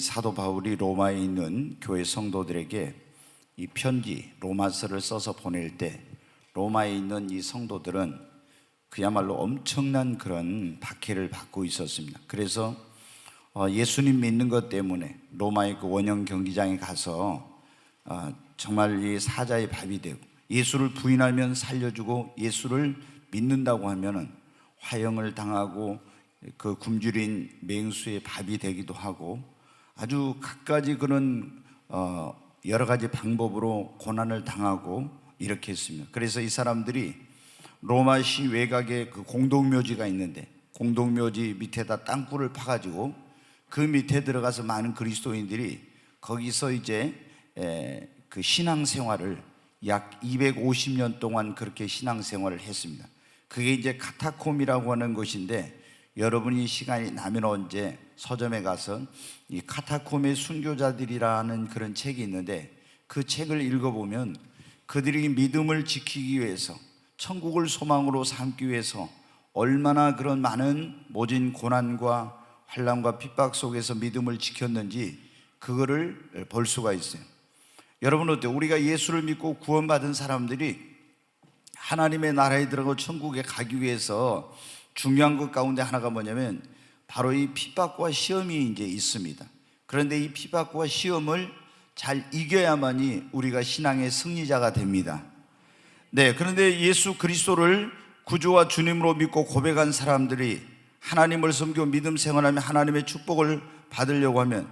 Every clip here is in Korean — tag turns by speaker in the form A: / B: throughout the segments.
A: 사도 바울이 로마에 있는 교회 성도들에게 이 편지 로마서를 써서 보낼 때 로마에 있는 이 성도들은 그야말로 엄청난 그런 박해를 받고 있었습니다. 그래서 예수님 믿는 것 때문에 로마의 그 원형 경기장에 가서 정말 이 사자의 밥이 되고, 예수를 부인하면 살려주고 예수를 믿는다고 하면은 화형을 당하고 그 굶주린 맹수의 밥이 되기도 하고, 아주 갖가지 그런 여러 가지 방법으로 고난을 당하고 이렇게 했습니다. 그래서 이 사람들이 로마시 외곽에 그 공동묘지가 있는데, 공동묘지 밑에다 땅굴을 파가지고 그 밑에 들어가서 많은 그리스도인들이 거기서 이제 그 신앙생활을 약 250년 동안 그렇게 신앙생활을 했습니다. 그게 이제 카타콤이라고 하는 것인데, 여러분이 시간이 나면 언제 서점에 가서 이 카타콤의 순교자들이라는 그런 책이 있는데, 그 책을 읽어보면 그들이 믿음을 지키기 위해서, 천국을 소망으로 삼기 위해서 얼마나 그런 많은 모진 고난과 환난과 핍박 속에서 믿음을 지켰는지 그거를 볼 수가 있어요. 여러분 어때요? 우리가 예수를 믿고 구원받은 사람들이 하나님의 나라에 들어가고 천국에 가기 위해서 중요한 것 가운데 하나가 뭐냐면 바로 이 핍박과 시험이 이제 있습니다. 그런데 이 핍박과 시험을 잘 이겨야만이 우리가 신앙의 승리자가 됩니다. 네, 그런데 예수 그리스도를 구주와 주님으로 믿고 고백한 사람들이 하나님을 섬기고 믿음 생활하며 하나님의 축복을 받으려고 하면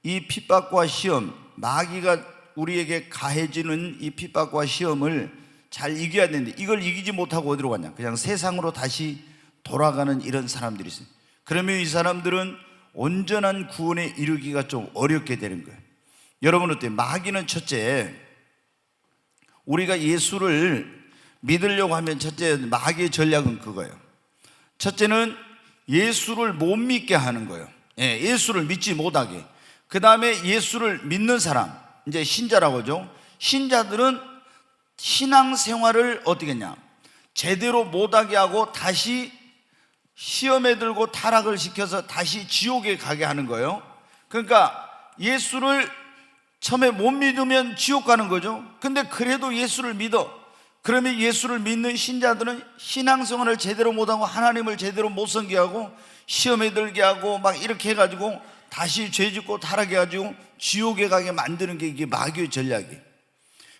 A: 이 핍박과 시험, 마귀가 우리에게 가해지는 이 핍박과 시험을 잘 이겨야 되는데, 이걸 이기지 못하고 어디로 가냐? 그냥 세상으로 다시 돌아가는 이런 사람들이 있어요. 그러면 이 사람들은 온전한 구원에 이르기가 좀 어렵게 되는 거예요. 여러분 어때요? 마귀는 첫째, 우리가 예수를 믿으려고 하면 첫째 마귀의 전략은 그거예요. 첫째는 예수를 못 믿게 하는 거예요. 예수를 믿지 못하게. 그 다음에 예수를 믿는 사람, 이제 신자라고 하죠. 신자들은 신앙생활을 어떻게 했냐? 제대로 못하게 하고 다시 시험에 들고 타락을 시켜서 다시 지옥에 가게 하는 거예요. 그러니까 예수를 처음에 못 믿으면 지옥 가는 거죠. 근데 그래도 예수를 믿어. 그러면 예수를 믿는 신자들은 신앙생활을 제대로 못하고 하나님을 제대로 못 섬기게 하고 시험에 들게 하고 막 이렇게 해가지고 다시 죄짓고 타락해가지고 지옥에 가게 만드는 게 이게 마귀의 전략이에요.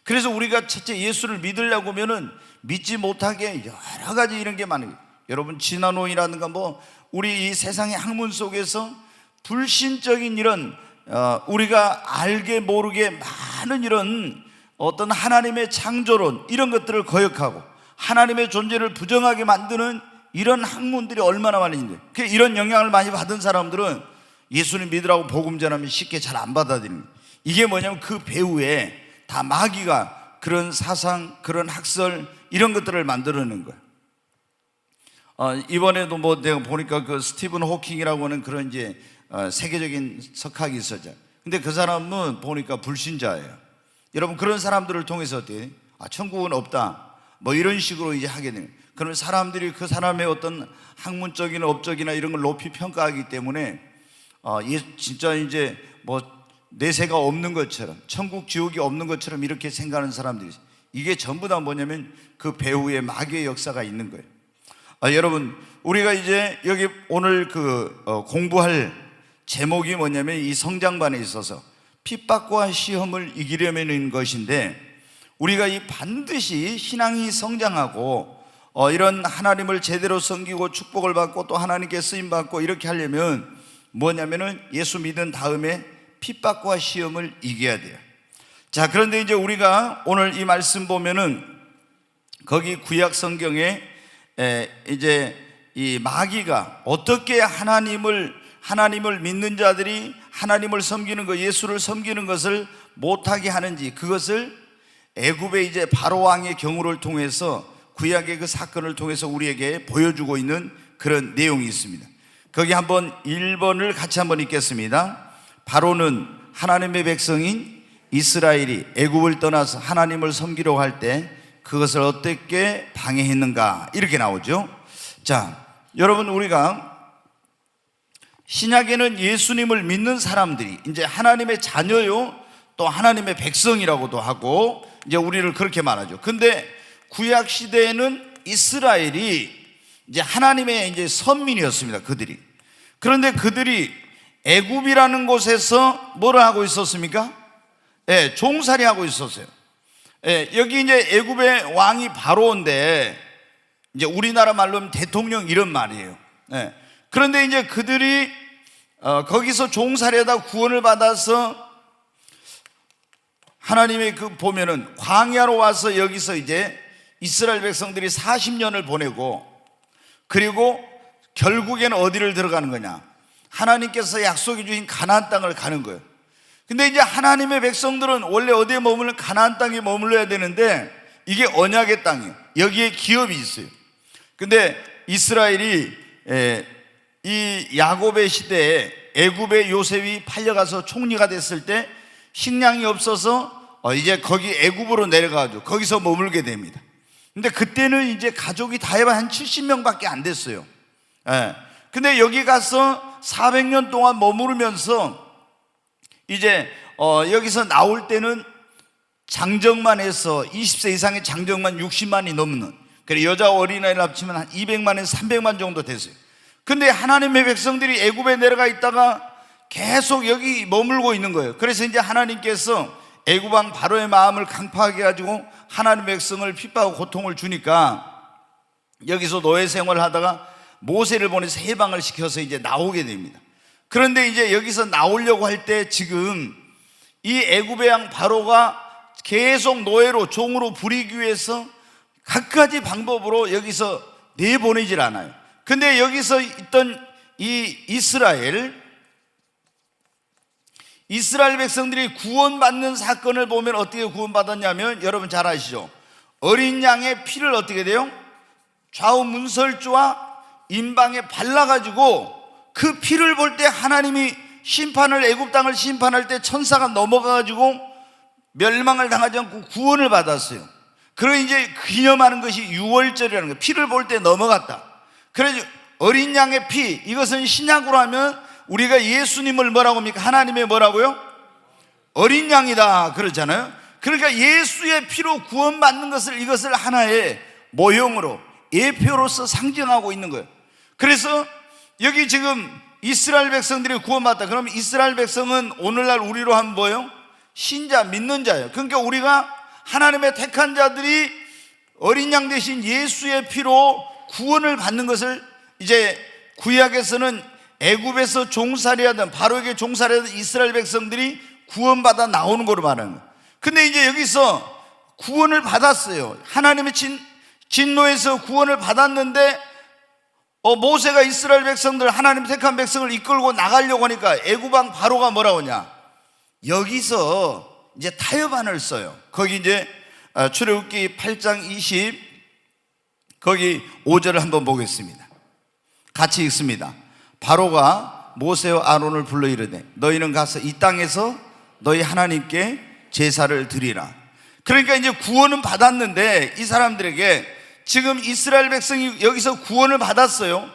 A: 그래서 우리가 첫째 예수를 믿으려고 하면은 믿지 못하게 여러 가지 이런 게 많아요. 여러분 진화론이라든가 우리 이 세상의 학문 속에서 불신적인 이런 우리가 알게 모르게 많은 이런 어떤 하나님의 창조론, 이런 것들을 거역하고 하나님의 존재를 부정하게 만드는 이런 학문들이 얼마나 많은데, 이런 영향을 많이 받은 사람들은 예수님 믿으라고 복음 전하면 쉽게 잘 안 받아들입니다. 이게 뭐냐면 그 배후에 다 마귀가 그런 사상, 그런 학설, 이런 것들을 만들어내는 거예요. 이번에도 내가 보니까 그 스티븐 호킹이라고 하는 그런 이제 세계적인 석학이 있었죠. 근데 그 사람은 보니까 불신자예요. 여러분 그런 사람들을 통해서 어때요? 천국은 없다, 이런 식으로 이제 하게 됩니다. 그러면 사람들이 그 사람의 어떤 학문적인 업적이나 이런 걸 높이 평가하기 때문에 진짜 이제 내세가 없는 것처럼, 천국 지옥이 없는 것처럼 이렇게 생각하는 사람들이 있어요. 이게 전부 다 뭐냐면 그 배후에 마귀의 역사가 있는 거예요. 여러분 우리가 이제 여기 오늘 공부할 제목이 뭐냐면 이 성장반에 있어서 핍박과 시험을 이기려면인 것인데, 우리가 이 반드시 신앙이 성장하고 이런 하나님을 제대로 섬기고 축복을 받고 또 하나님께 쓰임 받고 이렇게 하려면 뭐냐면은 예수 믿은 다음에 핍박과 시험을 이겨야 돼요. 자, 그런데 이제 우리가 오늘 이 말씀 보면은 거기 구약 성경에 이제 이 마귀가 어떻게 하나님을 믿는 자들이 하나님을 섬기는 것, 예수를 섬기는 것을 못하게 하는지, 그것을 애굽의 이제 바로 왕의 경우를 통해서, 구약의 그 사건을 통해서 우리에게 보여주고 있는 그런 내용이 있습니다. 거기 한번 1번을 같이 한번 읽겠습니다. 바로는 하나님의 백성인 이스라엘이 애굽을 떠나서 하나님을 섬기려고 할 때 그것을 어떻게 방해했는가, 이렇게 나오죠. 자, 여러분 우리가 신약에는 예수님을 믿는 사람들이 이제 하나님의 자녀요, 또 하나님의 백성이라고도 하고 이제 우리를 그렇게 말하죠. 근데 구약 시대에는 이스라엘이 이제 하나님의 이제 선민이었습니다. 그들이. 그런데 그들이 애굽이라는 곳에서 뭐를 하고 있었습니까? 예, 종살이 하고 있었어요. 예, 여기 이제 애굽의 왕이 바로인데 이제 우리나라 말로 하면 대통령 이런 말이에요. 예. 그런데 이제 그들이 거기서 종살이하다 구원을 받아서 하나님의 그 보면은 광야로 와서 여기서 이제 이스라엘 백성들이 40년을 보내고 그리고 결국에는 어디를 들어가는 거냐? 하나님께서 약속해 주신 가나안 땅을 가는 거예요. 근데 이제 하나님의 백성들은 원래 어디에 머물러? 가나안 땅에 머물러야 되는데 이게 언약의 땅이에요. 여기에 기업이 있어요. 근데 이스라엘이 이 야곱의 시대에 애굽의 요셉이 팔려가서 총리가 됐을 때 식량이 없어서 이제 거기 애굽으로 내려가가지고 거기서 머물게 됩니다. 근데 그때는 이제 가족이 다 해봐 한 70명밖에 안 됐어요. 예. 근데 여기 가서 400년 동안 머무르면서 이제 여기서 나올 때는 장정만 해서 20세 이상의 장정만 60만이 넘는, 그래 여자 어린아이를 합치면 한 200만에서 300만 정도 됐어요. 근데 하나님의 백성들이 애굽에 내려가 있다가 계속 여기 머물고 있는 거예요. 그래서 이제 하나님께서 애굽 왕 바로의 마음을 강팍하게 해가지고 하나님의 백성을 핍박하고 고통을 주니까 여기서 노예 생활을 하다가 모세를 보내서 해방을 시켜서 이제 나오게 됩니다. 그런데 이제 여기서 나오려고 할 때 지금 이 애굽의 왕 바로가 계속 노예로 종으로 부리기 위해서 갖가지 방법으로 여기서 내보내질 않아요. 근데 여기서 있던 이 이스라엘 백성들이 구원받는 사건을 보면 어떻게 구원받았냐면 여러분 잘 아시죠? 어린 양의 피를 어떻게 돼요? 좌우 문설주와 임방에 발라가지고 그 피를 볼 때 하나님이 심판을, 애굽 땅을 심판할 때 천사가 넘어가가지고 멸망을 당하지 않고 구원을 받았어요. 그리고 이제 기념하는 것이 유월절이라는 거예요. 피를 볼 때 넘어갔다. 그래서 어린 양의 피, 이것은 신약으로 하면 우리가 예수님을 뭐라고 합니까? 하나님의 뭐라고요? 어린 양이다 그러잖아요. 그러니까 예수의 피로 구원받는 것을, 이것을 하나의 모형으로, 예표로서 상징하고 있는 거예요. 그래서 여기 지금 이스라엘 백성들이 구원받았다. 그러면 이스라엘 백성은 오늘날 우리로 하면 뭐예요? 신자, 믿는 자예요. 그러니까 우리가 하나님의 택한 자들이 어린 양 대신 예수의 피로 구원을 받는 것을 이제 구약에서는 애굽에서 종살이하던, 바로에게 종살이하던 이스라엘 백성들이 구원받아 나오는 거로 말하는 거예요. 근데 이제 여기서 구원을 받았어요. 하나님의 진노에서 구원을 받았는데 모세가 이스라엘 백성들, 하나님 택한 백성을 이끌고 나가려고 하니까 애굽 왕 바로가 뭐라고 하냐? 여기서 이제 타협안을 써요. 거기 이제 출애굽기 8장 20 거기 5절을 한번 보겠습니다. 같이 읽습니다. 바로가 모세와 아론을 불러 이르되 너희는 가서 이 땅에서 너희 하나님께 제사를 드리라. 그러니까 이제 구원은 받았는데 이 사람들에게 지금 이스라엘 백성이 여기서 구원을 받았어요.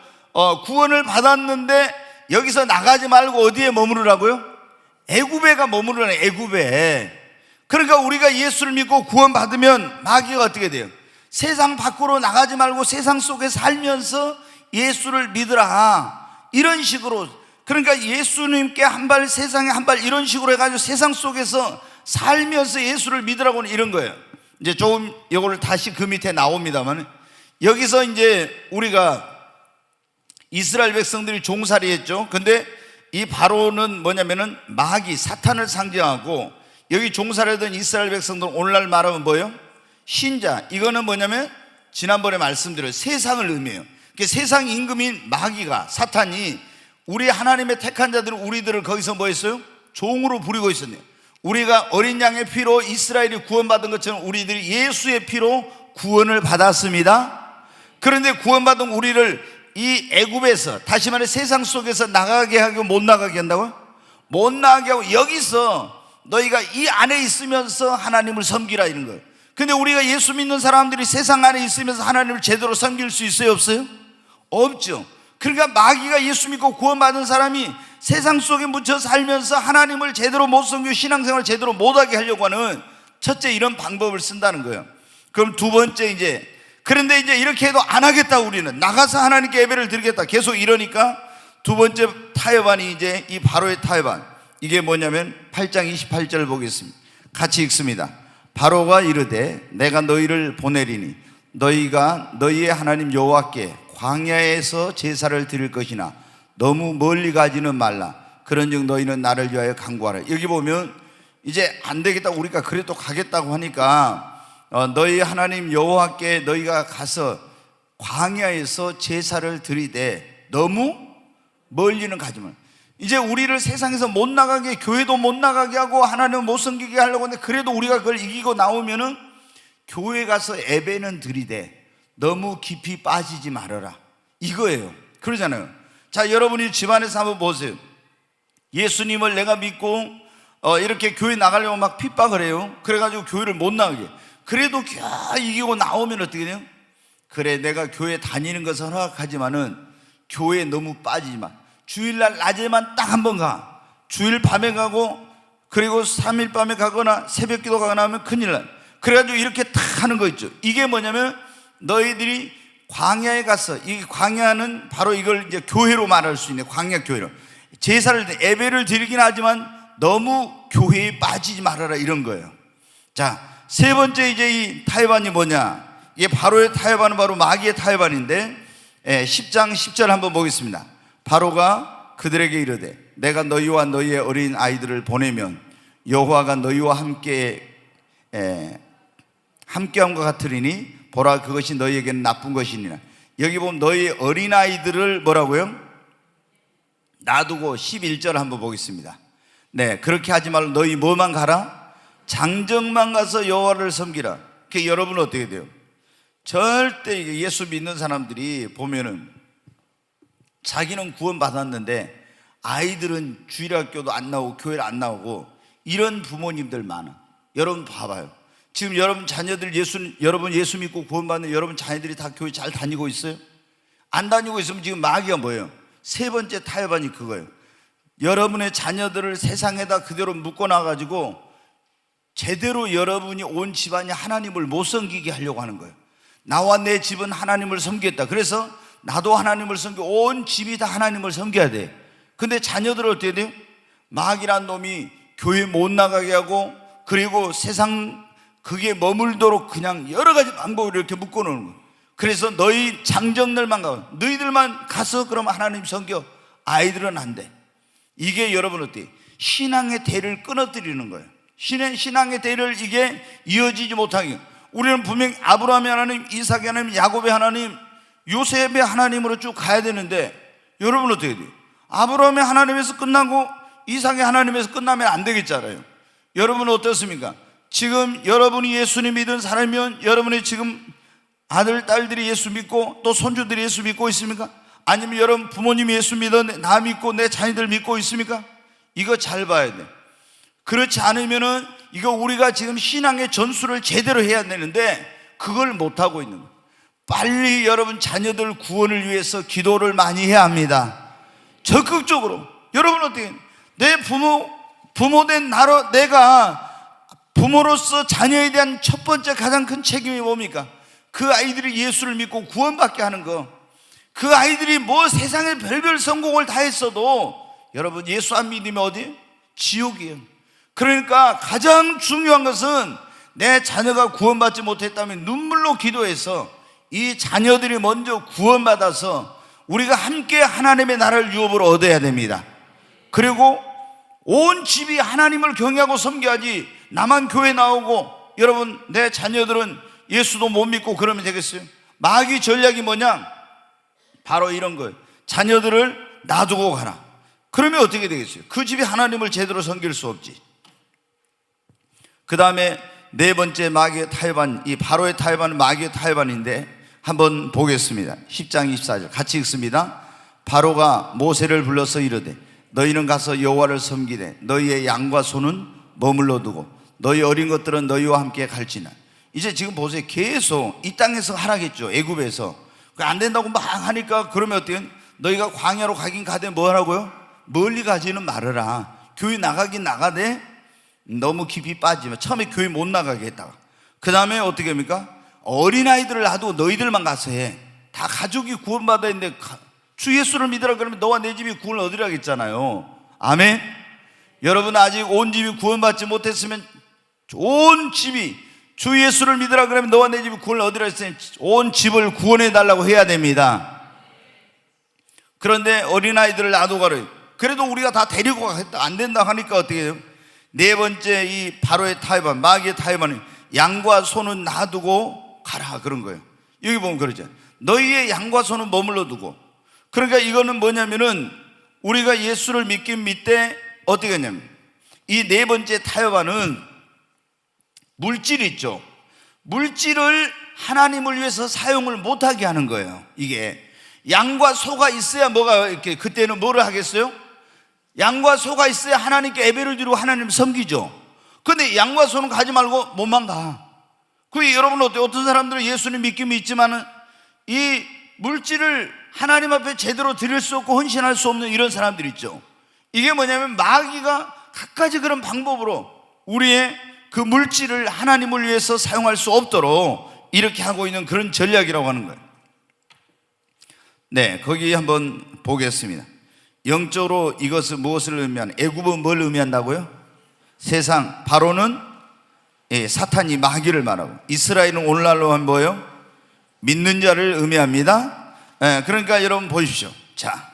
A: 구원을 받았는데 여기서 나가지 말고 어디에 머무르라고요? 애굽에가 머무르라는, 애굽에. 그러니까 우리가 예수를 믿고 구원받으면 마귀가 어떻게 돼요? 세상 밖으로 나가지 말고 세상 속에 살면서 예수를 믿으라, 이런 식으로. 그러니까 예수님께 한 발, 세상에 한 발, 이런 식으로 해가지고 세상 속에서 살면서 예수를 믿으라고는 이런 거예요. 이제 조금 이거를 다시 그 밑에 나옵니다만, 여기서 이제 우리가 이스라엘 백성들이 종살이 했죠. 근데 이 바로는 뭐냐면은 마귀, 사탄을 상징하고, 여기 종살이하던 이스라엘 백성들은 오늘날 말하면 뭐예요? 신자. 이거는 뭐냐면 지난번에 말씀드린 세상을 의미해요. 세상 임금인 마귀가, 사탄이 우리 하나님의 택한 자들은 우리들을 거기서 뭐 했어요? 종으로 부리고 있었네요. 우리가 어린 양의 피로 이스라엘이 구원받은 것처럼 우리들이 예수의 피로 구원을 받았습니다. 그런데 구원받은 우리를 이 애굽에서, 다시 말해 세상 속에서 나가게 하고 못 나가게 한다고요? 못 나가게 하고 여기서 너희가 이 안에 있으면서 하나님을 섬기라, 이런 거예요. 근데 우리가 예수 믿는 사람들이 세상 안에 있으면서 하나님을 제대로 섬길 수 있어요, 없어요? 없죠. 그러니까 마귀가 예수 믿고 구원받은 사람이 세상 속에 묻혀 살면서 하나님을 제대로 못 섬기고 신앙생활을 제대로 못하게 하려고 하는 첫째 이런 방법을 쓴다는 거예요. 그럼 두 번째 그런데 이렇게 해도 안 하겠다. 우리는 나가서 하나님께 예배를 드리겠다 계속 이러니까 두 번째 타협안이 이 바로의 타협안, 이게 뭐냐면 8장 28절 보겠습니다. 같이 읽습니다. 바로가 이르되 내가 너희를 보내리니 너희가 너희의 하나님 여호와께 광야에서 제사를 드릴 것이나 너무 멀리 가지는 말라. 그런즉 너희는 나를 위하여 간구하라. 여기 보면 이제 안 되겠다, 우리가 그래도 가겠다고 하니까 너희 하나님 여호와께 너희가 가서 광야에서 제사를 드리되 너무 멀리는 가지 말. 이제 우리를 세상에서 못 나가게, 교회도 못 나가게 하고 하나님을 못 섬기게 하려고 하는데, 그래도 우리가 그걸 이기고 나오면은 교회 가서 예배는 드리되 너무 깊이 빠지지 말아라, 이거예요. 그러잖아요. 자, 여러분이 집안에서 한번 보세요. 예수님을 내가 믿고 이렇게 교회 나가려고 막 핍박을 해요. 그래가지고 교회를 못 나가게. 그래도 이기고 나오면 어떻게 돼요? 그래, 내가 교회 다니는 것은 허락하지만은 교회에 너무 빠지지 마. 주일날 낮에만 딱 한 번 가. 주일 밤에 가고, 그리고 3일 밤에 가거나 새벽 기도 가거나 하면 큰일 나. 그래가지고 이렇게 탁 하는 거 있죠. 이게 뭐냐면 너희들이 광야에 가서, 이 광야는 바로 이걸 이제 교회로 말할 수 있네. 광야 교회로 제사를, 예배를 드리긴 하지만 너무 교회에 빠지지 말아라, 이런 거예요. 자, 세 번째 이 타협안이 뭐냐? 이게 바로의 타협안은 바로 마귀의 타협안인데 10장 10절 한번 보겠습니다. 바로가 그들에게 이르되 내가 너희와 너희의 어린 아이들을 보내면 여호와가 너희와 함께함과 같으리니 보라, 그것이 너희에게는 나쁜 것이니라. 여기 보면 너희 어린아이들을 뭐라고요? 놔두고 11절 한번 보겠습니다. 네, 그렇게 하지 말고 너희 뭐만 가라? 장정만 가서 여호와를 섬기라. 그 여러분은 어떻게 돼요? 절대 예수 믿는 사람들이 보면은 자기는 구원받았는데 아이들은 주일학교도 안 나오고 교회를 안 나오고 이런 부모님들 많아. 여러분 봐봐요. 지금 여러분 자녀들 여러분 예수 믿고 구원받는 여러분 자녀들이 다 교회 잘 다니고 있어요? 안 다니고 있으면 지금 마귀가 뭐예요? 세 번째 타협안이 그거예요. 여러분의 자녀들을 세상에다 그대로 묶어놔가지고 제대로 여러분이 온 집안이 하나님을 못 섬기게 하려고 하는 거예요. 나와 내 집은 하나님을 섬기겠다. 그래서 나도 하나님을 섬기고 온 집이 다 하나님을 섬겨야 돼. 근데 자녀들은 어떻게 돼요? 마귀란 놈이 교회 못 나가게 하고, 그리고 세상 그게 머물도록 그냥 여러 가지 방법으로 이렇게 묶어놓는 거예요. 그래서 너희 장정들만 가고 너희들만 가서 그러면 하나님 섬겨. 아이들은 안 돼. 이게 여러분 어때요? 신앙의 대를 끊어뜨리는 거예요. 신앙의 대를 이게 이어지지 못하게. 우리는 분명히 아브라함의 하나님, 이삭의 하나님, 야곱의 하나님, 요셉의 하나님으로 쭉 가야 되는데 여러분 어떻게 돼요? 아브라함의 하나님에서 끝나고 이삭의 하나님에서 끝나면 안 되겠잖아요. 여러분은 어떻습니까? 지금 여러분이 예수님 믿은 사람이면 여러분이 지금 아들, 딸들이 예수 믿고 또 손주들이 예수 믿고 있습니까? 아니면 여러분 부모님이 예수 믿어 나 믿고 내 자녀들 믿고 있습니까? 이거 잘 봐야 돼. 그렇지 않으면은 이거 우리가 지금 신앙의 전수를 제대로 해야 되는데 그걸 못하고 있는 거예요. 빨리 여러분 자녀들 구원을 위해서 기도를 많이 해야 합니다. 적극적으로. 여러분 어떻게, 내 부모된 나로 내가 부모로서 자녀에 대한 첫 번째 가장 큰 책임이 뭡니까? 그 아이들이 예수를 믿고 구원받게 하는 거. 그 아이들이 뭐 세상에 별별 성공을 다 했어도 여러분 예수 안 믿으면 어디? 지옥이에요. 그러니까 가장 중요한 것은 내 자녀가 구원받지 못했다면 눈물로 기도해서 이 자녀들이 먼저 구원받아서 우리가 함께 하나님의 나라를 유업으로 얻어야 됩니다. 그리고 온 집이 하나님을 경외하고 섬겨야지 나만 교회 나오고 여러분 내 자녀들은 예수도 못 믿고 그러면 되겠어요? 마귀 전략이 뭐냐? 바로 이런 거예요. 자녀들을 놔두고 가라. 그러면 어떻게 되겠어요? 그 집이 하나님을 제대로 섬길 수 없지. 그 다음에 네 번째 마귀의 타협안, 이 바로의 타협안은 마귀의 타협안인데 한번 보겠습니다. 10장 24절 같이 읽습니다. 바로가 모세를 불러서 이르되 너희는 가서 여호와를 섬기되 너희의 양과 소는 머물러 두고 너희 어린 것들은 너희와 함께 갈지나. 이제 지금 보세요. 계속 이 땅에서 하라겠죠. 애굽에서 안 된다고 막 하니까 그러면 어때요? 너희가 광야로 가긴 가되 뭐 하라고요? 멀리 가지는 말아라. 교회 나가긴 나가되 너무 깊이 빠지면 처음에 교회 못 나가게 했다가 그 다음에 어떻게 합니까? 어린아이들을 놔두고 너희들만 가서 해. 다 가족이 구원받아야 되는데 주 예수를 믿으라 그러면 너와 내 집이 구원을 얻으라 했잖아요. 아멘. 여러분 아직 온 집이 구원받지 못했으면 온 집이 주 예수를 믿으라 그러면 너와 내 집이 구원을 얻으라 했으니 온 집을 구원해 달라고 해야 됩니다. 그런데 어린아이들을 놔두고 가래. 그래도 우리가 다 데리고 가겠다 안 된다 하니까 어떻게 해요? 네 번째 이 바로의 타협안, 마귀의 타협안은 양과 소는 놔두고 가라 그런 거예요. 여기 보면 그러죠. 너희의 양과 소는 머물러 두고. 그러니까 이거는 뭐냐면은 우리가 예수를 믿긴 믿되 어떻게 하냐면 이 네 번째 타협안은 물질 있죠. 물질을 하나님을 위해서 사용을 못하게 하는 거예요. 이게 양과 소가 있어야 뭐가 이렇게 그때는 뭐를 하겠어요? 양과 소가 있어야 하나님께 예배를 드리고 하나님을 섬기죠. 근데 양과 소는 가지 말고 몸만 가. 그 여러분 어때요? 어떤 사람들은 예수님 믿긴 믿지만은 이 물질을 하나님 앞에 제대로 드릴 수 없고 헌신할 수 없는 이런 사람들 있죠. 이게 뭐냐면 마귀가 갖가지 그런 방법으로 우리의 그 물질을 하나님을 위해서 사용할 수 없도록 이렇게 하고 있는 그런 전략이라고 하는 거예요. 네, 거기 한번 보겠습니다. 영적으로 이것은 무엇을 의미하는? 애굽은 뭘 의미한다고요? 세상, 바로는 사탄이 마귀를 말하고, 이스라엘은 오늘날로 하면 뭐예요? 믿는 자를 의미합니다. 그러니까 여러분 보십시오. 자,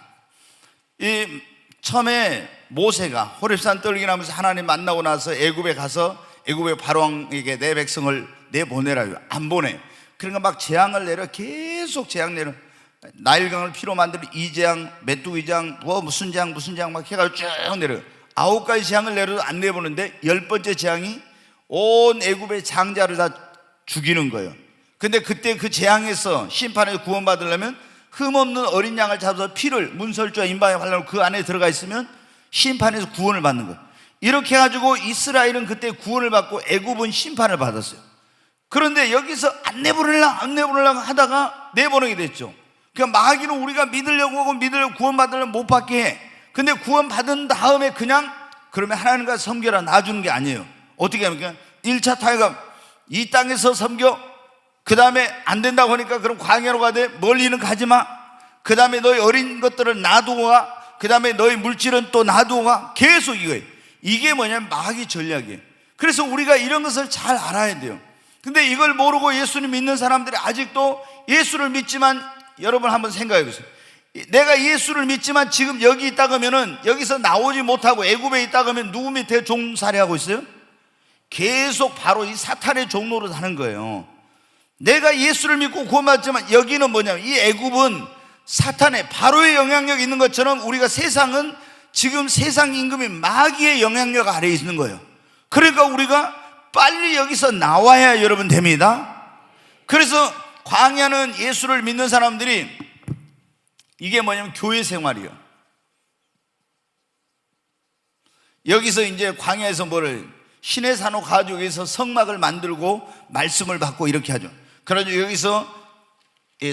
A: 이 처음에 모세가 호렙산 떨기나무에서 하나님 만나고 나서 애굽에 가서 애굽의 바로왕에게 내 백성을 내보내라요. 안 보내. 그러니까 막 재앙을 내려, 계속 재앙 내려. 나일강을 피로 만들어 이 재앙, 메뚜기 재앙, 무슨 재앙 막 해가지고 쭉 내려. 9가지 재앙을 내려도 안 내보는데 10번째 재앙이 온 애굽의 장자를 다 죽이는 거예요. 근데 그때 그 재앙에서 심판에서 구원받으려면 흠없는 어린 양을 잡아서 피를 문설주와 인방에 발라놓고 그 안에 들어가 있으면 심판에서 구원을 받는 거예요. 이렇게 해가지고 이스라엘은 그때 구원을 받고 애굽은 심판을 받았어요. 그런데 여기서 안 내보내려고 하다가 내보내게 됐죠. 그러니까 마귀는 우리가 믿으려고 하고 구원받으려면 못 받게 해. 근데 구원받은 다음에 그냥 그러면 하나님과 섬겨라 놔주는 게 아니에요. 어떻게 합니까? 1차 타협, 이 땅에서 섬겨. 그 다음에 안 된다고 하니까 그럼 광야로 가되 멀리는 가지 마. 그 다음에 너희 어린 것들은 놔두고 가. 그 다음에 너희 물질은 또 놔두고 가. 계속 이거예요. 이게 뭐냐면 마귀 전략이에요. 그래서 우리가 이런 것을 잘 알아야 돼요. 근데 이걸 모르고 예수님 믿는 사람들이 아직도 예수를 믿지만, 여러분 한번 생각해 보세요. 내가 예수를 믿지만 지금 여기 있다 그러면은 여기서 나오지 못하고 애굽에 있다 그러면 누구 밑에 종살이하고 있어요? 계속 바로 이 사탄의 종로로 사는 거예요. 내가 예수를 믿고 구원받지만 여기는 뭐냐면 이 애굽은 사탄의 바로의 영향력이 있는 것처럼 우리가 세상은 지금 세상 임금이 마귀의 영향력 아래에 있는 거예요. 그러니까 우리가 빨리 여기서 나와야 여러분 됩니다. 그래서 광야는 예수를 믿는 사람들이 이게 뭐냐면 교회 생활이에요. 여기서 이제 광야에서 뭐를 신의 산호 가지고 여기서 성막을 만들고 말씀을 받고 이렇게 하죠. 그래서 여기서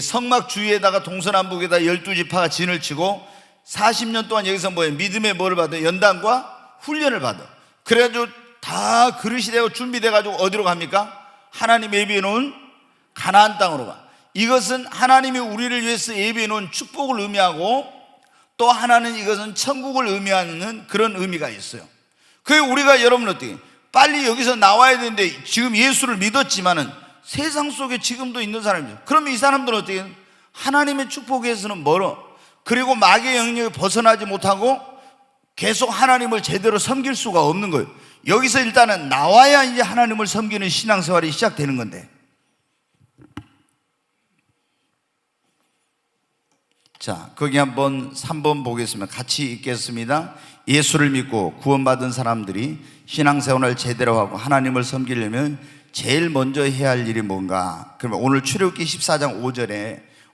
A: 성막 주위에다가 동서남북에다 12지파가 진을 치고 40년 동안 여기서 뭐예요? 믿음의 뭐를 받아요? 연단과 훈련을 받아. 그래가지고 다 그릇이 되고 준비돼가지고 어디로 갑니까? 하나님 예비해 놓은 가나안 땅으로 가. 이것은 하나님이 우리를 위해서 예비해 놓은 축복을 의미하고 또 하나는 이것은 천국을 의미하는 그런 의미가 있어요. 그게 우리가 여러분 어떻게 빨리 여기서 나와야 되는데 지금 예수를 믿었지만은 세상 속에 지금도 있는 사람이죠. 그러면 이 사람들은 어떻게 하나님의 축복에서는 멀어. 그리고 마귀의 영역에 벗어나지 못하고 계속 하나님을 제대로 섬길 수가 없는 거예요. 여기서 일단은 나와야 이제 하나님을 섬기는 신앙생활이 시작되는 건데. 자, 거기 한번 3번 보겠습니다. 같이 읽겠습니다. 예수를 믿고 구원받은 사람들이 신앙생활을 제대로 하고 하나님을 섬기려면 제일 먼저 해야 할 일이 뭔가? 그러면 오늘 출애굽기 14장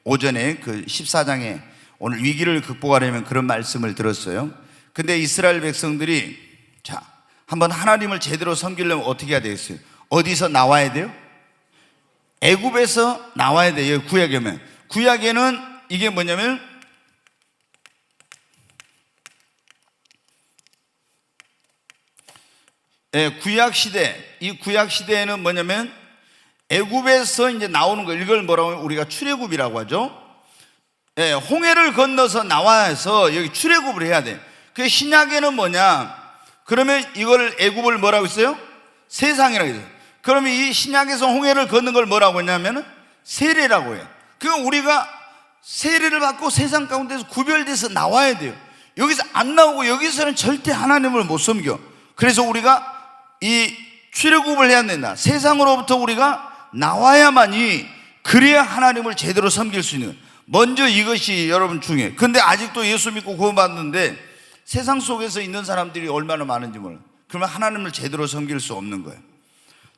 A: 오전에 그 14장에 오늘 위기를 극복하려면 그런 말씀을 들었어요. 근데 이스라엘 백성들이 자, 한번 하나님을 제대로 섬기려면 어떻게 해야 되겠어요? 어디서 나와야 돼요? 애굽에서 나와야 돼요. 구약에는 이게 뭐냐면 구약 시대, 이 구약 시대에는 뭐냐면 애굽에서 이제 나오는 거, 이걸 뭐라고 하면 우리가 출애굽이라고 하죠. 홍해를 건너서 나와서 여기 출애굽을 해야 돼. 그 신약에는 뭐냐? 그러면 이걸 애굽을 뭐라고 했어요? 세상이라고 했어요. 그러면 이 신약에서 홍해를 걷는 걸 뭐라고 했냐면 세례라고 해요. 그러니까 우리가 세례를 받고 세상 가운데서 구별돼서 나와야 돼요. 여기서 안 나오고 여기서는 절대 하나님을 못 섬겨. 그래서 우리가 이 출애굽을 해야 된다. 세상으로부터 우리가 나와야만이, 그래야 하나님을 제대로 섬길 수 있는 거예요. 먼저 이것이 여러분 중요해요. 근데 아직도 예수 믿고 구원받는데 세상 속에서 있는 사람들이 얼마나 많은지 몰라요. 그러면 하나님을 제대로 섬길 수 없는 거예요.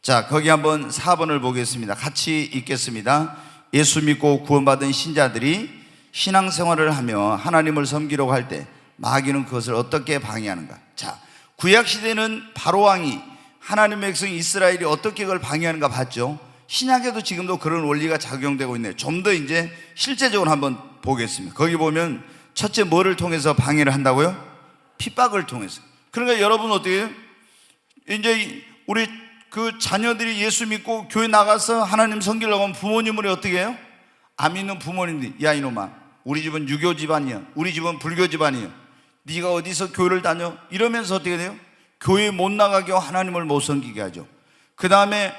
A: 자, 거기 한번 4번을 보겠습니다. 같이 읽겠습니다. 예수 믿고 구원받은 신자들이 신앙생활을 하며 하나님을 섬기려고 할 때 마귀는 그것을 어떻게 방해하는가? 자, 구약시대는 바로왕이 하나님의 백성 이스라엘이 어떻게 그걸 방해하는가 봤죠. 신약에도 지금도 그런 원리가 작용되고 있네요. 좀 더 이제 실제적으로 한번 보겠습니다. 거기 보면 첫째 뭐를 통해서 방해를 한다고요? 핍박을 통해서. 그러니까 여러분 어떻게 해요? 이제 우리 그 자녀들이 예수 믿고 교회 나가서 하나님 섬기려고 하면 부모님을 어떻게 해요? 안 믿는 부모님들이, 야 이놈아, 우리 집은 유교 집안이야, 우리 집은 불교 집안이야, 네가 어디서 교회를 다녀? 이러면서 어떻게 돼요? 교회 못 나가게 하고 하나님을 못 섬기게 하죠. 그 다음에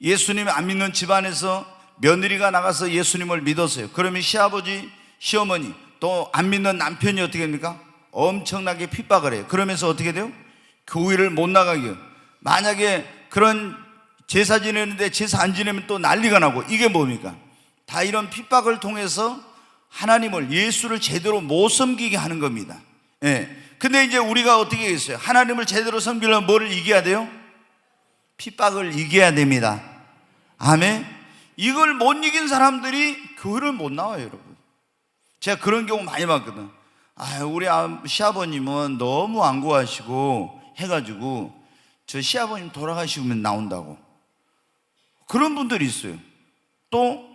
A: 예수님 안 믿는 집안에서 며느리가 나가서 예수님을 믿었어요. 그러면 시아버지, 시어머니, 또 안 믿는 남편이 어떻게 됩니까? 엄청나게 핍박을 해요. 그러면서 어떻게 돼요? 교회를 못 나가게 해요. 만약에 그런 제사 지내는데 제사 안 지내면 또 난리가 나고, 이게 뭡니까? 다 이런 핍박을 통해서 하나님을, 예수를 제대로 못 섬기게 하는 겁니다. 근데 이제 우리가 어떻게 했어요? 하나님을 제대로 섬기려면 뭐를 이겨야 돼요? 핍박을 이겨야 됩니다. 아멘. 이걸 못 이긴 사람들이 교회를 못 나와요, 여러분. 제가 그런 경우 많이 봤거든. 우리 시아버님은 너무 안구하시고 해가지고 저 시아버님 돌아가시면 나온다고. 그런 분들이 있어요. 또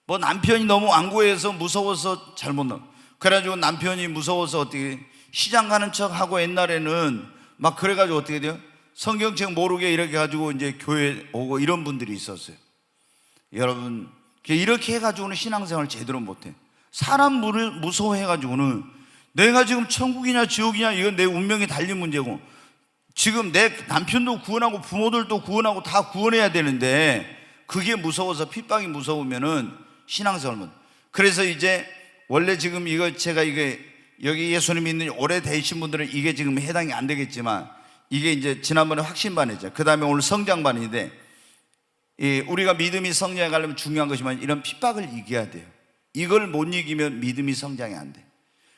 A: 뭐 남편이 너무 안구해서 무서워서 잘 못 나와. 그래가지고 남편이 무서워서 어떻게 시장 가는 척 하고, 옛날에는 막 그래가지고 어떻게 돼요? 성경책 모르게 이렇게 가지고 이제 교회 오고 이런 분들이 있었어요. 여러분, 이렇게 해가지고는 신앙생활 제대로 못해. 사람을 무서워해가지고는 내가 지금 천국이냐 지옥이냐, 이건 내 운명이 달린 문제고, 지금 내 남편도 구원하고 부모들도 구원하고 다 구원해야 되는데 그게 무서워서, 핍박이 무서우면은 신앙생활 못. 그래서 이제 원래 지금 이거 제가 이게 여기 예수님 믿는 오래 되신 분들은 이게 지금 해당이 안 되겠지만, 이게 이제 지난번에 확신반이죠. 그 다음에 오늘 성장반인데, 우리가 믿음이 성장해 가려면 중요한 것이면 이런 핍박을 이겨야 돼요. 이걸 못 이기면 믿음이 성장이 안 돼.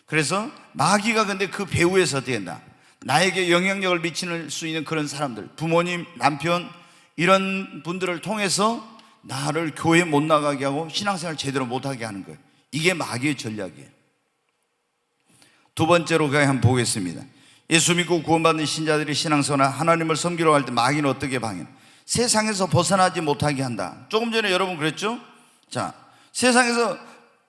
A: 그래서 마귀가 근데 그 배후에서 어떻게 된다? 나에게 영향력을 미칠 수 있는 그런 사람들, 부모님, 남편, 이런 분들을 통해서 나를 교회 못 나가게 하고 신앙생활 제대로 못하게 하는 거예요. 이게 마귀의 전략이에요. 두 번째로 그냥 한번 보겠습니다. 예수 믿고 구원받는 신자들이 신앙생활, 하나님을 섬기러 갈 때 마귀는 어떻게 방해? 세상에서 벗어나지 못하게 한다. 조금 전에 여러분 그랬죠? 자, 세상에서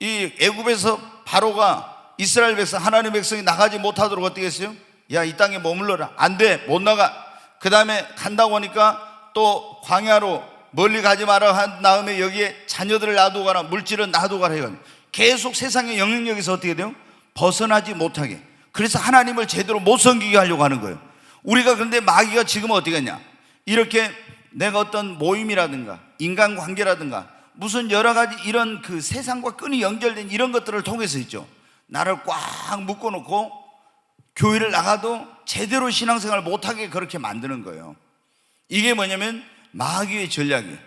A: 이 애굽에서 바로가 이스라엘 백성, 하나님 백성이 나가지 못하도록 어떻게 했어요? 야, 이 땅에 머물러라. 안 돼, 못 나가. 그 다음에 간다고 하니까 또 광야로 멀리 가지 마라 한 다음에 여기에 자녀들을 놔두고 가라, 물질은 놔두고 가라 해가지고 계속 세상의 영향력에서 어떻게 돼요? 벗어나지 못하게. 그래서 하나님을 제대로 못 섬기게 하려고 하는 거예요. 우리가 그런데 마귀가 지금 어떻게 했냐? 이렇게 내가 어떤 모임이라든가 인간관계라든가 무슨 여러 가지 이런 그 세상과 끈이 연결된 이런 것들을 통해서 있죠, 나를 꽉 묶어놓고 교회를 나가도 제대로 신앙생활을 못하게 그렇게 만드는 거예요. 이게 뭐냐면 마귀의 전략이에요.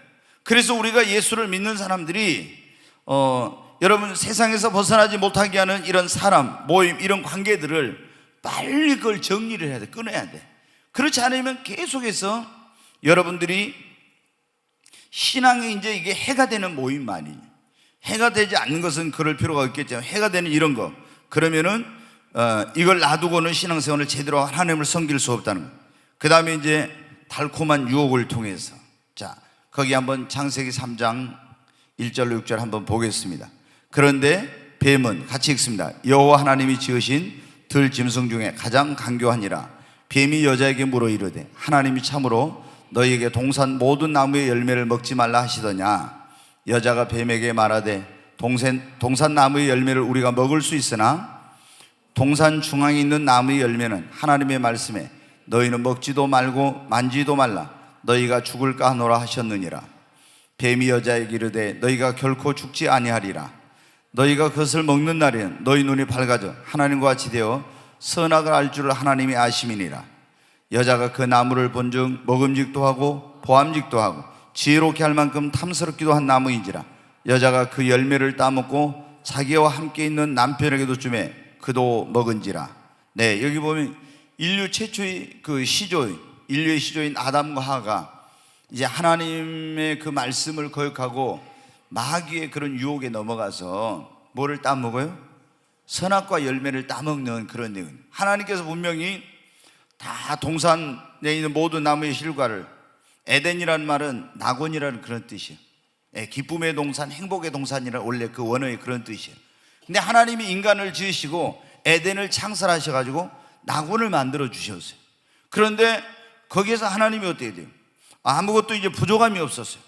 A: 그래서 우리가 예수를 믿는 사람들이 여러분 세상에서 벗어나지 못하게 하는 이런 사람, 모임, 이런 관계들을 빨리 그걸 정리를 해야 돼, 끊어야 돼. 그렇지 않으면 계속해서 여러분들이 신앙에 이제 이게 해가 되는 모임만이, 해가 되지 않는 것은 그럴 필요가 없겠지만 해가 되는 이런 거, 그러면은 이걸 놔두고는 신앙생활을 제대로 하나님을 섬길 수 없다는 거. 그 다음에 이제 달콤한 유혹을 통해서, 자, 거기 한번 창세기 3장 1절로 6절 한번 보겠습니다. 그런데 뱀은, 같이 읽습니다. 여호와 하나님이 지으신 들 짐승 중에 가장 간교하니라. 뱀이 여자에게 물어 이르되 하나님이 참으로 너희에게 동산 모든 나무의 열매를 먹지 말라 하시더냐. 여자가 뱀에게 말하되 동산 나무의 열매를 우리가 먹을 수 있으나 동산 중앙에 있는 나무의 열매는 하나님의 말씀에 너희는 먹지도 말고 만지도 말라 너희가 죽을까 하노라 하셨느니라. 뱀이 여자에게 이르되 너희가 결코 죽지 아니하리라. 너희가 그것을 먹는 날에는 너희 눈이 밝아져 하나님과 같이 되어 선악을 알 줄을 하나님이 아심이니라. 여자가 그 나무를 본즉 먹음직도 하고 보암직도 하고 지혜롭게 할 만큼 탐스럽기도 한 나무인지라. 여자가 그 열매를 따먹고 자기와 함께 있는 남편에게도 주매 그도 먹은지라. 네, 여기 보면 인류 최초의 그 인류의 시조인 아담과 하와가 이제 하나님의 그 말씀을 거역하고 마귀의 그런 유혹에 넘어가서 뭐를 따먹어요? 선악과 열매를 따먹는 그런 내용. 하나님께서 분명히 다 동산에 있는 모든 나무의 실과를, 에덴이라는 말은 낙원이라는 그런 뜻이에요. 기쁨의 동산, 행복의 동산이라는 원래 그 원어의 그런 뜻이에요. 근데 하나님이 인간을 지으시고 에덴을 창설하셔가지고 낙원을 만들어 주셨어요. 그런데 거기에서 하나님이 어떻게 돼요? 아무것도 이제 부족함이 없었어요.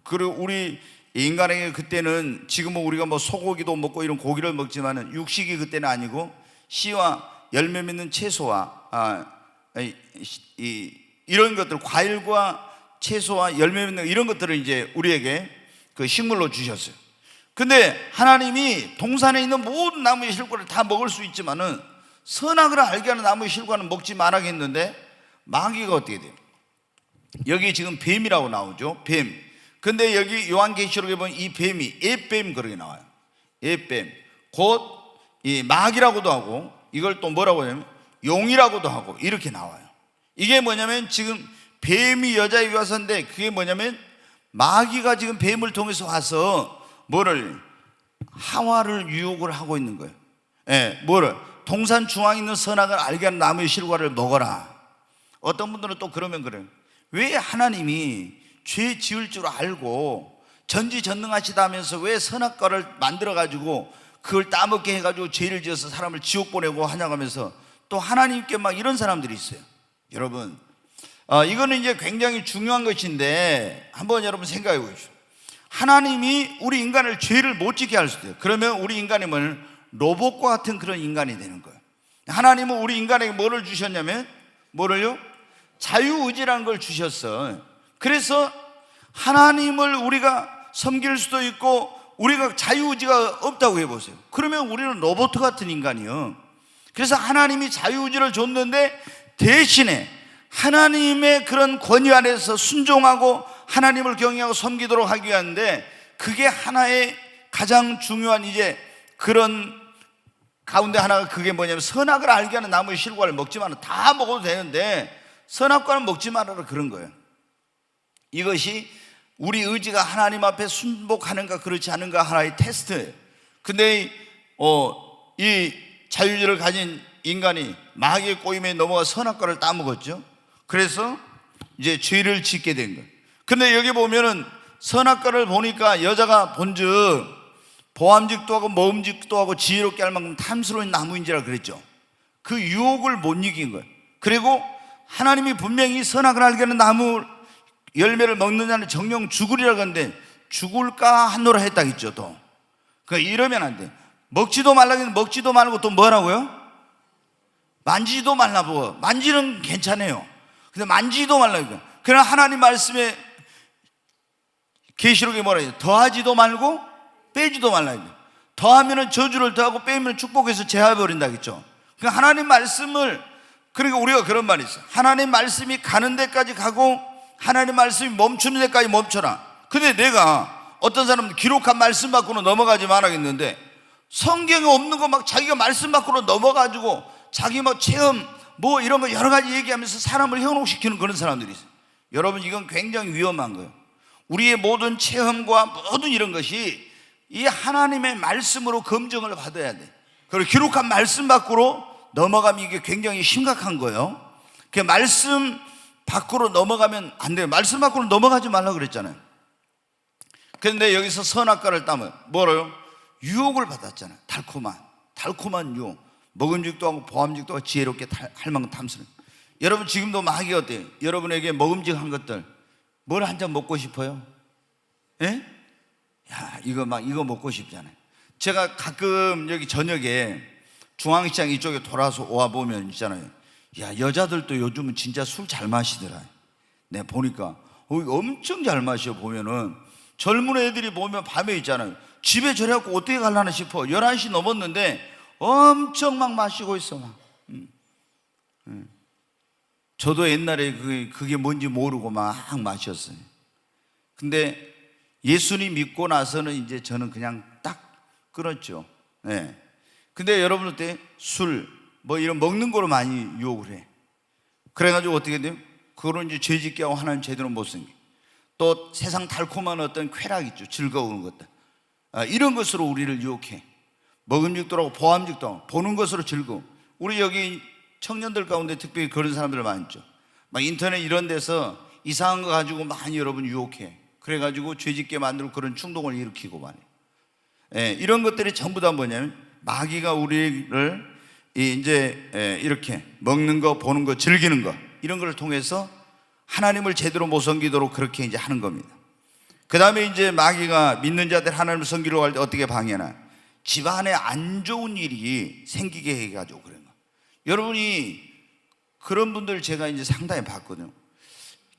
A: 그리고 우리 인간에게 그때는 지금은 우리가 뭐 소고기도 먹고 이런 고기를 먹지만은 육식이 그때는 아니고 씨와 열매 맺는 채소와 이런 것들, 과일과 채소와 열매 맺는 이런 것들을 이제 우리에게 그 식물로 주셨어요. 근데 하나님이 동산에 있는 모든 나무의 실과를 다 먹을 수 있지만은 선악을 알게 하는 나무의 실과는 먹지 말아야겠는데 마귀가 어떻게 돼요? 여기 지금 뱀이라고 나오죠. 뱀. 근데 여기 요한계시록에 보면 이 뱀이 앱뱀 그렇게 나와요. 앱뱀. 곧 이 마귀라고도 하고 이걸 또 뭐라고 하냐면 용이라고도 하고 이렇게 나와요. 이게 뭐냐면 지금 뱀이 여자에게 와서인데 그게 뭐냐면 마귀가 지금 뱀을 통해서 와서 뭐를 하와를 유혹을 하고 있는 거예요. 뭐를 동산 중앙에 있는 선악을 알게 하는 나무의 실과를 먹어라. 어떤 분들은 또 그러면 그래요. 왜 하나님이 죄 지을 줄 알고 전지전능하시다면서 왜 선악과를 만들어가지고 그걸 따먹게 해가지고 죄를 지어서 사람을 지옥 보내고 하냐고 하면서 또 하나님께 막 이런 사람들이 있어요. 여러분, 이거는 이제 굉장히 중요한 것인데 한번 여러분 생각해 보십시오. 하나님이 우리 인간을 죄를 못 짓게 할 수도 있어요. 그러면 우리 인간이 뭐냐면 로봇과 같은 그런 인간이 되는 거예요. 하나님은 우리 인간에게 뭐를 주셨냐면 뭐를요? 자유의지라는 걸 주셨어. 그래서 하나님을 우리가 섬길 수도 있고 우리가 자유의지가 없다고 해보세요. 그러면 우리는 로봇 같은 인간이요. 그래서 하나님이 자유의지를 줬는데 대신에 하나님의 그런 권위 안에서 순종하고 하나님을 경외하고 섬기도록 하기 위한데 그게 하나의 가장 중요한 이제 그런 가운데 하나가 그게 뭐냐면 선악을 알게 하는 나무의 실과를 먹지 마라. 다 먹어도 되는데 선악과는 먹지 말아라 그런 거예요. 이것이 우리 의지가 하나님 앞에 순복하는가 그렇지 않은가 하나의 테스트예요. 근데 이 자유의지를 가진 인간이 마귀의 꼬임에 넘어가 선악과를 따먹었죠. 그래서 이제 죄를 짓게 된 거예요. 근데 여기 보면은 선악과를 보니까 여자가 본즉 보암직도 하고 먹음직도 하고 지혜롭게 할 만큼 탐스러운 나무인지라 그랬죠. 그 유혹을 못 이긴 거예요. 그리고 하나님이 분명히 선악을 알게 하는 나무 열매를 먹는 자는 정령 죽으리라고 하는데 죽을까 하노라 했다 했죠. 또 그러니까 이러면 안 돼. 먹지도 말라고 했는데 먹지도 말고 또 뭐라고요? 만지지도 말라고. 만지는 괜찮아요. 근데 만지지도 말라고. 그러나 하나님 말씀에 계시록에 뭐라 해요? 더하지도 말고 빼지도 말라고. 더하면은 저주를 더하고 빼면 축복해서 제하버린다 했죠. 그러니까 하나님 말씀을, 그러니까 우리가 그런 말이 있어요. 하나님 말씀이 가는 데까지 가고 하나님 말씀이 멈추는 데까지 멈춰라. 근데 내가 어떤 사람은 기록한 말씀 밖으로 넘어가지 말아야겠는데 성경에 없는 거 막 자기가 말씀 밖으로 넘어가지고 자기 뭐 체험 뭐 이런 거 여러 가지 얘기하면서 사람을 현혹시키는 그런 사람들이 있어요. 여러분, 이건 굉장히 위험한 거예요. 우리의 모든 체험과 모든 이런 것이 이 하나님의 말씀으로 검증을 받아야 돼. 그리고 기록한 말씀 밖으로 넘어가면 이게 굉장히 심각한 거예요. 그 말씀 밖으로 넘어가면 안 돼요. 말씀 밖으로 넘어가지 말라고 그랬잖아요. 그런데 여기서 선악과를 따면 뭐래요? 유혹을 받았잖아요. 달콤한 유혹. 먹음직도 하고 보암직도 하고 지혜롭게 할 만큼 탐스러운. 여러분 지금도 마귀가 어때요? 여러분에게 먹음직한 것들 뭘 한 잔 먹고 싶어요? 예? 야, 이거 먹고 싶잖아요. 제가 가끔 여기 저녁에 중앙시장 이쪽에 돌아서 와 보면 있잖아요. 야, 여자들도 요즘은 진짜 술 잘 마시더라. 내가 보니까 엄청 잘 마셔. 보면은 젊은 애들이 보면 밤에 있잖아요. 집에 저래갖고 어떻게 가려나 싶어. 11시 넘었는데 엄청 막 마시고 있어 막. 저도 옛날에 그게 뭔지 모르고 막 마셨어요. 근데 예수님 믿고 나서는 이제 저는 그냥 딱 끊었죠. 네. 근데 여러분 어때? 술, 뭐 이런 먹는 거로 많이 유혹을 해. 그래가지고 어떻게 돼요? 그거로 이제 죄짓게 하고 하나님 제대로 못 생겨. 또 세상 달콤한 어떤 쾌락 있죠. 즐거운 것들. 이런 것으로 우리를 유혹해. 먹음직도 하고 보암직도 하고 보는 것으로 즐거움. 우리 여기 청년들 가운데 특별히 그런 사람들 많이 있죠. 막 인터넷 이런 데서 이상한 거 가지고 많이 여러분 유혹해. 그래가지고 죄짓게 만들고 그런 충동을 일으키고 말이에요. 예, 이런 것들이 전부 다 뭐냐면 마귀가 우리를 이제 이렇게 먹는 거, 보는 거, 즐기는 거 이런 걸 통해서 하나님을 제대로 못 섬기도록 그렇게 이제 하는 겁니다. 그 다음에 이제 마귀가 믿는 자들 하나님을 섬기려고 할 때 어떻게 방해하나? 집안에 안 좋은 일이 생기게 해가지고 그런 거. 여러분이 그런 분들 제가 이제 상당히 봤거든요.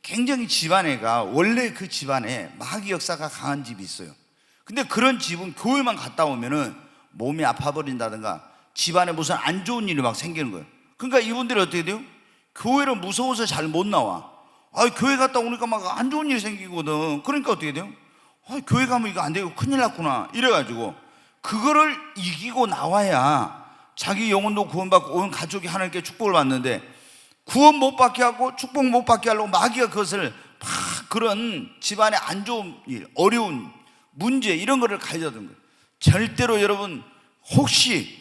A: 굉장히 집안에가 원래 그 집안에 마귀 역사가 강한 집이 있어요. 근데 그런 집은 교회만 갔다 오면은 몸이 아파버린다든가 집안에 무슨 안 좋은 일이 막 생기는 거예요. 그러니까 이분들이 어떻게 돼요? 교회를 무서워서 잘 못 나와. 교회 갔다 오니까 막 안 좋은 일이 생기거든. 그러니까 어떻게 돼요? 교회 가면 이거 안 되고 큰일 났구나 이래가지고 그거를 이기고 나와야 자기 영혼도 구원받고 온 가족이 하나님께 축복을 받는데, 구원 못 받게 하고 축복 못 받게 하려고 마귀가 그것을 막 그런 집안에 안 좋은 일, 어려운 문제 이런 거를 가져다 둔 거예요. 절대로 여러분, 혹시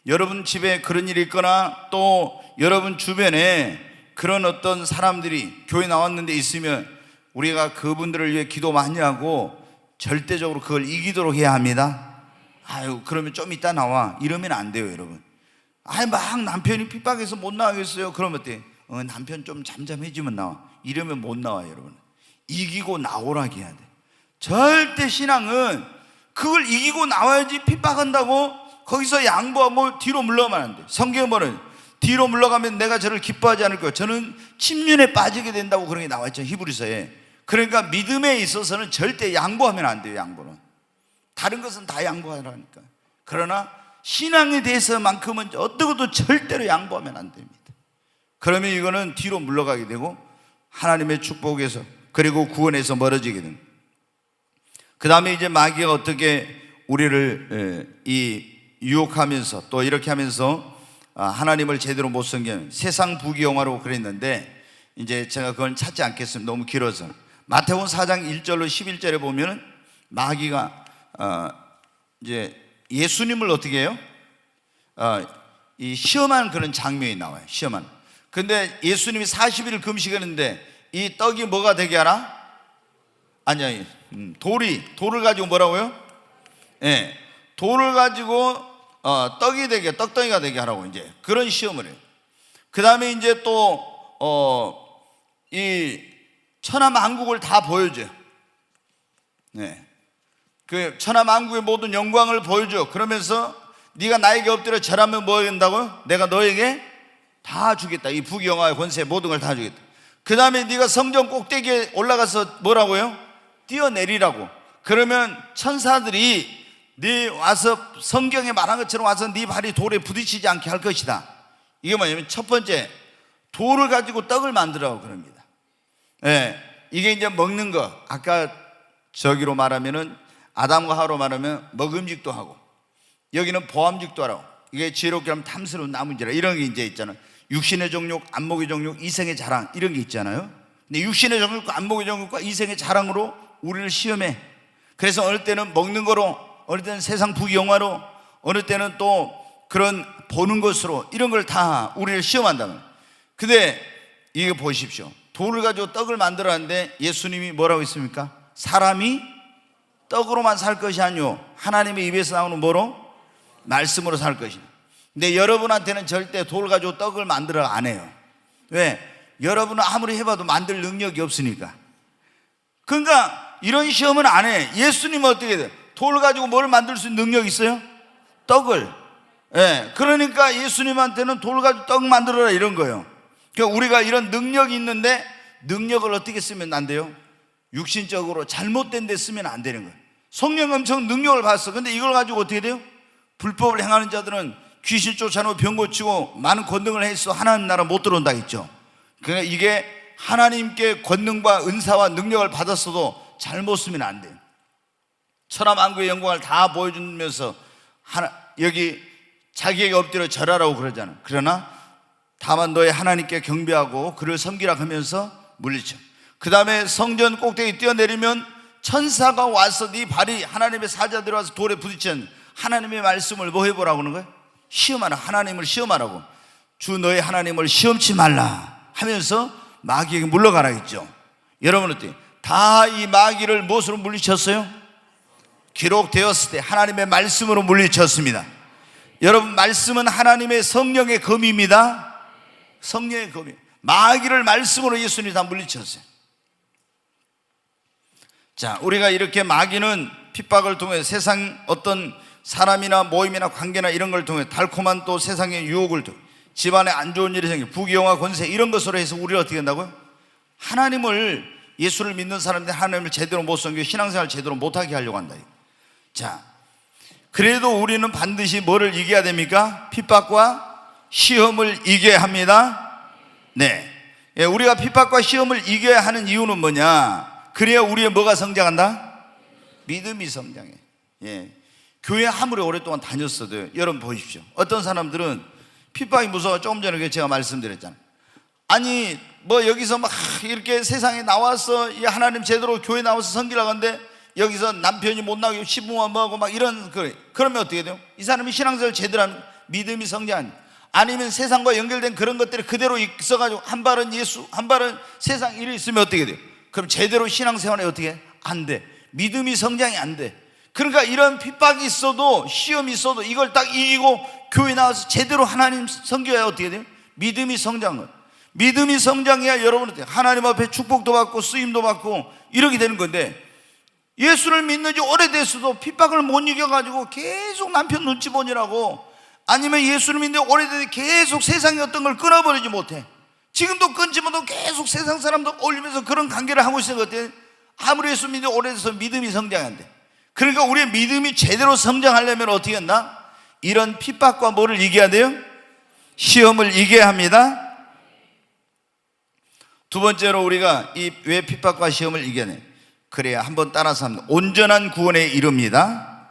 A: 여러분 집에 그런 일이 있거나 또 여러분 주변에 그런 어떤 사람들이 교회 나왔는데 있으면 우리가 그분들을 위해 기도 많이 하고 절대적으로 그걸 이기도록 해야 합니다. 그러면 좀 이따 나와 이러면 안 돼요 여러분. 막 남편이 핍박해서 못 나가겠어요. 그러면 어때? 남편 좀 잠잠해지면 나와. 이러면 못 나와요 여러분. 이기고 나오라고 해야 돼. 절대 신앙은 그걸 이기고 나와야지. 핍박한다고 거기서 양보하고 뒤로 물러가면 안 돼. 성경에 뭐는 뒤로 물러가면 내가 저를 기뻐하지 않을 거예요. 저는 침륜에 빠지게 된다고 그런 게 나와있죠 히브리서에. 그러니까 믿음에 있어서는 절대 양보하면 안 돼요. 양보는 다른 것은 다 양보하라니까. 그러나 신앙에 대해서만큼은 어떤 것도 절대로 양보하면 안 됩니다. 그러면 이거는 뒤로 물러가게 되고 하나님의 축복에서 그리고 구원에서 멀어지게 됩니다. 그 다음에 이제 마귀가 어떻게 우리를 유혹하면서 또 이렇게 하면서 하나님을 제대로 못 섬기는 세상 부귀영화로 그랬는데, 이제 제가 그걸 찾지 않겠습니다. 너무 길어서. 마태복음 4장 1절로 11절에 보면은 마귀가 이제 예수님을 어떻게 해요? 이 시험하는 그런 장면이 나와요. 시험하는. 근데 예수님이 40일을 금식했는데 이 떡이 뭐가 되게 하라? 아니, 돌을 가지고 뭐라고요? 예, 돌을 가지고 떡이 되게, 떡덩이가 되게 하라고 이제 그런 시험을 해요. 그 다음에 이제 또 이 천하만국을 다 보여줘요. 네. 그 천하만국의 모든 영광을 보여줘. 그러면서 네가 나에게 엎드려 절하면 뭐 한다고요? 내가 너에게 다 주겠다. 이 부귀영화의 권세 모든 걸 다 주겠다. 그 다음에 네가 성전 꼭대기에 올라가서 뭐라고요? 뛰어내리라고. 그러면 천사들이 네 와서 성경에 말한 것처럼 와서 네 발이 돌에 부딪히지 않게 할 것이다. 이게 뭐냐면 첫 번째, 돌을 가지고 떡을 만들라고 그럽니다. 예, 이게 이제 먹는 거. 아까 저기로 말하면은 아담과 하와로 말하면 먹음직도 하고, 여기는 보암직도 하라고. 이게 지혜롭게 하면 탐스러운 나무인지라 이런 게 이제 있잖아요. 육신의 정욕, 안목의 정욕, 이생의 자랑 이런 게 있잖아요. 근데 육신의 정욕과 안목의 정욕과 이생의 자랑으로 우리를 시험해. 그래서 어느 때는 먹는 거로, 어느 때는 세상 부귀영화로, 어느 때는 또 그런 보는 것으로 이런 걸 다 우리를 시험한다면. 근데 이거 보십시오. 돌을 가지고 떡을 만들었는데 예수님이 뭐라고 했습니까? 사람이 떡으로만 살 것이 아니오 하나님의 입에서 나오는 뭐로? 말씀으로 살 것이다. 근데 여러분한테는 절대 돌을 가지고 떡을 만들어 안 해요. 왜? 여러분은 아무리 해봐도 만들 능력이 없으니까. 그러니까 이런 시험은 안 해. 예수님은 어떻게 돼요? 돌 가지고 뭘 만들 수 있는 능력이 있어요? 떡을. 예, 그러니까 예수님한테는 돌 가지고 떡 만들어라 이런 거예요. 그러니까 우리가 이런 능력이 있는데 능력을 어떻게 쓰면 안 돼요? 육신적으로 잘못된 데 쓰면 안 되는 거예요. 성령 엄청 능력을 받았어. 근데 이걸 가지고 어떻게 돼요? 불법을 행하는 자들은 귀신 쫓아내고 병 고치고 많은 권능을 해서 하나님 나라 못 들어온다 했죠. 그러니까 이게 하나님께 권능과 은사와 능력을 받았어도 잘못 쓰면 안 돼요. 천하만국의 영광을 다 보여주면서 여기 자기에게 엎드려 절하라고 그러잖아. 그러나 다만 너의 하나님께 경배하고 그를 섬기라 하면서 물리쳐. 그 다음에 성전 꼭대기 뛰어내리면 천사가 와서 네 발이 하나님의 사자들이 와서 돌에 부딪힌 하나님의 말씀을 뭐 해보라고 하는 거예요? 시험하라. 하나님을 시험하라고. 주 너의 하나님을 시험치 말라 하면서 마귀에게 물러가라 했죠. 여러분 어때요? 다 이 마귀를 무엇으로 물리쳤어요? 기록되었을 때 하나님의 말씀으로 물리쳤습니다. 여러분, 말씀은 하나님의 성령의 검입니다. 성령의 검이. 마귀를 말씀으로 예수님이 다 물리쳤어요. 자, 우리가 이렇게 마귀는 핍박을 통해 세상 어떤 사람이나 모임이나 관계나 이런 걸 통해 달콤한 또 세상의 유혹을 통해 집안에 안 좋은 일이 생겨 부귀영화 권세 이런 것으로 해서 우리를 어떻게 한다고요? 하나님을, 예수를 믿는 사람들 하나님을 제대로 못 섬기고 신앙생활을 제대로 못하게 하려고 한다. 자, 그래도 우리는 반드시 뭐를 이겨야 됩니까? 핍박과 시험을 이겨야 합니다. 네, 우리가 핍박과 시험을 이겨야 하는 이유는 뭐냐? 그래야 우리의 뭐가 성장한다? 믿음이 성장해. 예. 교회 아무리 오랫동안 다녔어도 여러분 보십시오. 어떤 사람들은 핍박이 무서워. 조금 전에 제가 말씀드렸잖아요. 아니 뭐 여기서 막 이렇게 세상에 나와서 이 하나님 제대로 교회 나와서 섬기려고 하는데 여기서 남편이 못 나오고 시부모가 뭐하고 막 이런 그러면 어떻게 돼요? 이 사람이 신앙생활 제대로 하는 믿음이 성장. 아니면 세상과 연결된 그런 것들이 그대로 있어가지고 한 발은 예수 한 발은 세상 일이 있으면 어떻게 돼요? 그럼 제대로 신앙생활에 어떻게 안 돼? 믿음이 성장이 안 돼. 그러니까 이런 핍박이 있어도 시험이 있어도 이걸 딱 이기고 교회 나와서 제대로 하나님 섬겨야 어떻게 돼요? 믿음이 성장을. 믿음이 성장해야 여러분은 하나님 앞에 축복도 받고 쓰임도 받고 이렇게 되는 건데, 예수를 믿는 지 오래됐어도 핍박을 못 이겨가지고 계속 남편 눈치 보느라고, 아니면 예수를 믿는 지 오래됐는데 계속 세상의 어떤 걸 끊어버리지 못해. 지금도 끊지 못하고 계속 세상 사람도 올리면서 그런 관계를 하고 있는 것 같아요. 아무리 예수 믿는 지 오래돼서 믿음이 성장 안 돼. 그러니까 우리의 믿음이 제대로 성장하려면 어떻게 했나? 이런 핍박과 뭐를 이겨야 돼요? 시험을 이겨야 합니다. 두 번째로 우리가 이 왜 핍박과 시험을 이겨내? 그래야 한번 따라서 합니다. 온전한 구원에 이릅니다.